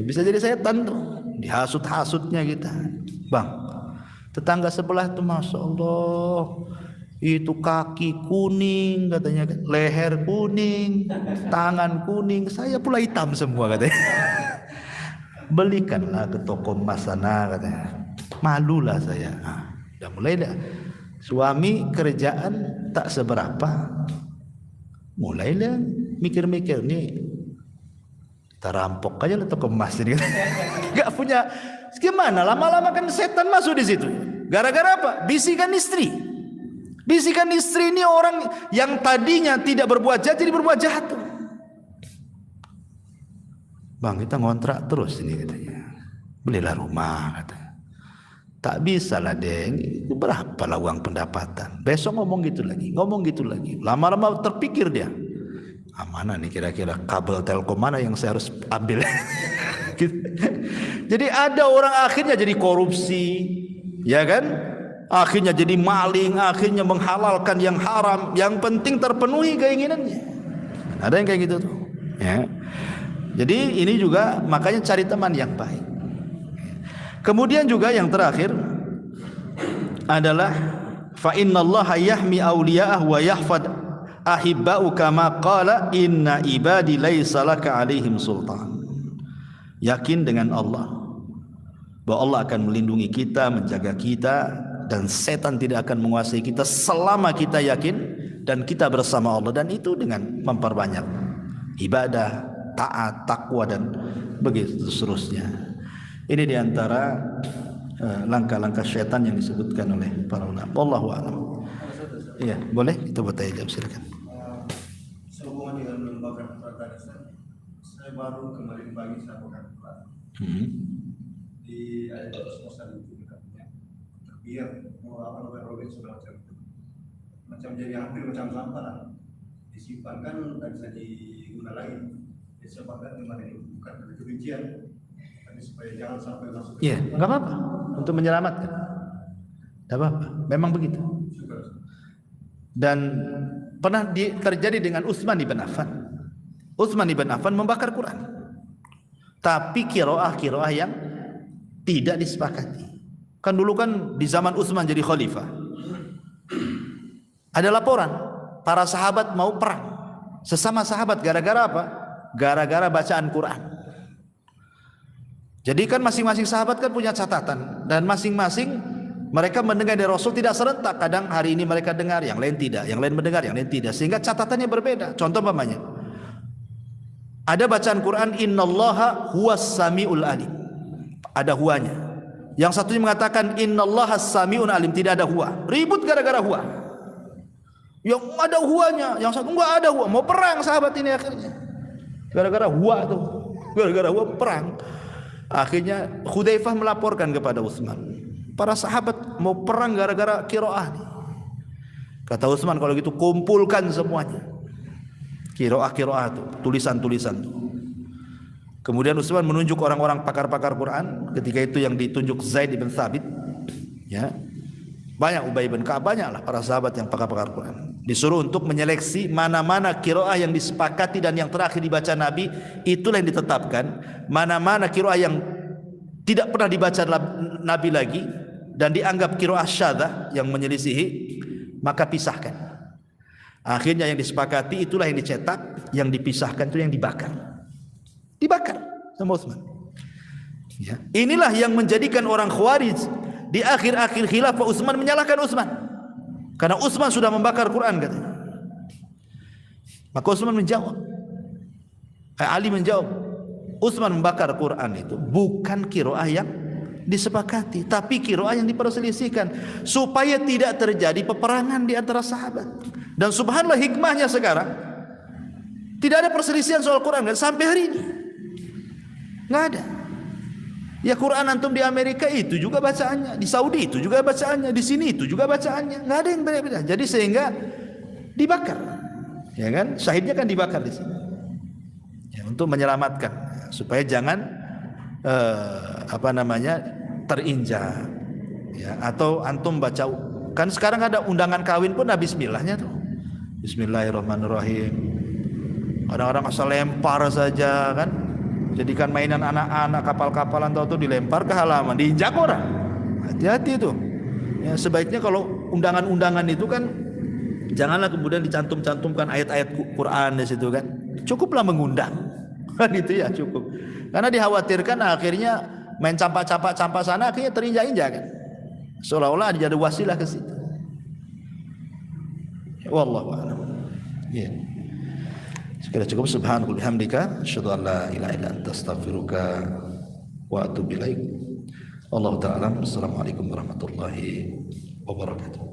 Bisa jadi setan tuh. Dihasut-hasutnya kita. Bang, tetangga sebelah tuh masya Allah, itu kaki kuning katanya, leher kuning, tangan kuning, saya pula hitam semua katanya. Belikanlah ke toko emas sana katanya. Malulah saya. Udah mulai dah. Suami kerjaan tak seberapa, mulailah mikir-mikir nih, kita rampok aja lah toko emas ini. Gak punya gimana, lama-lama kan setan masuk di situ. Gara-gara apa? Bisikan istri. Bisikan istri ini orang yang tadinya tidak berbuat jahat jadi berbuat jahat. Bang, kita ngontrak terus ini katanya. Belilah rumah katanya. Tak bisa lah deng, berapa lah uang pendapatan. Besok ngomong gitu lagi. Lama-lama terpikir dia, mana nih kira-kira kabel telkom mana yang saya harus ambil. Jadi ada orang akhirnya jadi korupsi, ya kan? Akhirnya jadi maling, akhirnya menghalalkan yang haram. Yang penting terpenuhi keinginannya. Ada yang kayak gitu tuh. Ya. Jadi ini juga makanya cari teman yang baik. Kemudian juga yang terakhir adalah fa innallaha yahmi awliya'ah wa yahfad ahibba'u kama qala inna ibadi laisa laka 'alaihim sultan. Yakin dengan Allah bahwa Allah akan melindungi kita, menjaga kita, dan setan tidak akan menguasai kita selama kita yakin dan kita bersama Allah, dan itu dengan memperbanyak ibadah, taat, takwa, dan begitu seterusnya. Ini diantara langkah-langkah syaitan yang disebutkan oleh para ulama. Wallahu a'lam. Iya, boleh kita bertanya jawab, silakan. Sehubungan dengan lembaga Afghanistan, saya baru kemarin pagi saya buka di ayat Al-Qur'an itu katanya biar mau apa robek segala macam jadi hampir macam sampah disimpan kan tidak bisa diguna lagi. Jadi saya pakai kemarin itu bukan dari kebencian, tapi supaya jangan sampai masuk. Iya, nggak apa-apa untuk menyelamatkan. Nggak apa-apa, memang begitu. Dan pernah terjadi dengan Utsman ibn Affan. Utsman ibn Affan membakar Quran, tapi qiraah yang tidak disepakati. Kan dulu kan di zaman Utsman jadi khalifah, ada laporan para sahabat mau perang sesama sahabat gara-gara apa? Gara-gara bacaan Quran. Jadi kan masing-masing sahabat kan punya catatan, dan masing-masing mereka mendengar dari Rasul tidak serentak. Kadang hari ini mereka dengar, yang lain tidak, yang lain mendengar, yang lain tidak, sehingga catatannya berbeda. Contoh umpamanya, Ada bacaan Quran innallaha huwas samiul alim. Ada huanya. Yang satunya mengatakan innallaha samiun alim, tidak ada huwa. Ribut gara-gara huwa. Yang ada huanya, yang satu enggak ada huwa. Mau perang sahabat ini akhirnya. Gara-gara huwa tuh. Gara-gara huwa perang. Akhirnya Hudzaifah melaporkan kepada Utsman. Para sahabat mau perang gara-gara qiraah nih. Kata Utsman, kalau gitu kumpulkan semuanya. Qiraah itu, tulisan-tulisan itu. Kemudian Utsman menunjuk orang-orang pakar-pakar Quran. Ketika itu yang ditunjuk Zaid bin Thabit. Ya. Banyak, Ubay bin Ka'ab, banyaklah para sahabat yang pakar-pakar Quran. Disuruh untuk menyeleksi mana-mana qiraah yang disepakati dan yang terakhir dibaca Nabi, itulah yang ditetapkan. Mana-mana qiraah yang tidak pernah dibaca Nabi lagi dan dianggap qiraah syadzah yang menyelisihi, maka pisahkan. Akhirnya yang disepakati itulah yang dicetak, yang dipisahkan itu yang dibakar. Dibakar sama Utsman. Ya. Inilah yang menjadikan orang Khawarij di akhir-akhir khilafah Utsman menyalahkan Utsman. Karena Utsman sudah membakar Quran katanya. Maka Utsman menjawab. Ali menjawab, Utsman membakar Quran itu bukan qiraah yang disepakati, tapi qiraah yang diperselisihkan supaya tidak terjadi peperangan di antara sahabat. Dan subhanallah hikmahnya sekarang tidak ada perselisihan soal Quran kan sampai hari ini. Nggak ada. Ya Quran antum di Amerika itu juga bacaannya, di Saudi itu juga bacaannya, di sini itu juga bacaannya, nggak ada yang beda-beda. Jadi sehingga dibakar, ya kan? Syahidnya kan dibakar di sini, ya, untuk menyelamatkan supaya jangan terinjak, ya. Atau antum baca, kan sekarang ada undangan kawin pun ada bismillahnya tuh, Bismillahirrahmanirrahim. Orang-orang asal lempar saja kan. Jadikan mainan anak-anak, kapal-kapalan tahu-tahu dilempar ke halaman, diinjak orang. Hati-hati itu. Ya, sebaiknya kalau undangan-undangan itu kan janganlah kemudian dicantum-cantumkan ayat-ayat Quran di situ kan. Cukuplah mengundang. Kan itu ya cukup. Karena dikhawatirkan akhirnya main campak-campak sana akhirnya terinjak-injak kan. Seolah-olah ada wasilah ke situ. Wallahu a'lam. Ya. Sekira cukup. Subhanallah bihamdika asyhadu an la ilaha illa anta astaghfiruka wa atubu ilaik. Wallahu ta'ala. Assalamualaikum warahmatullahi wabarakatuh.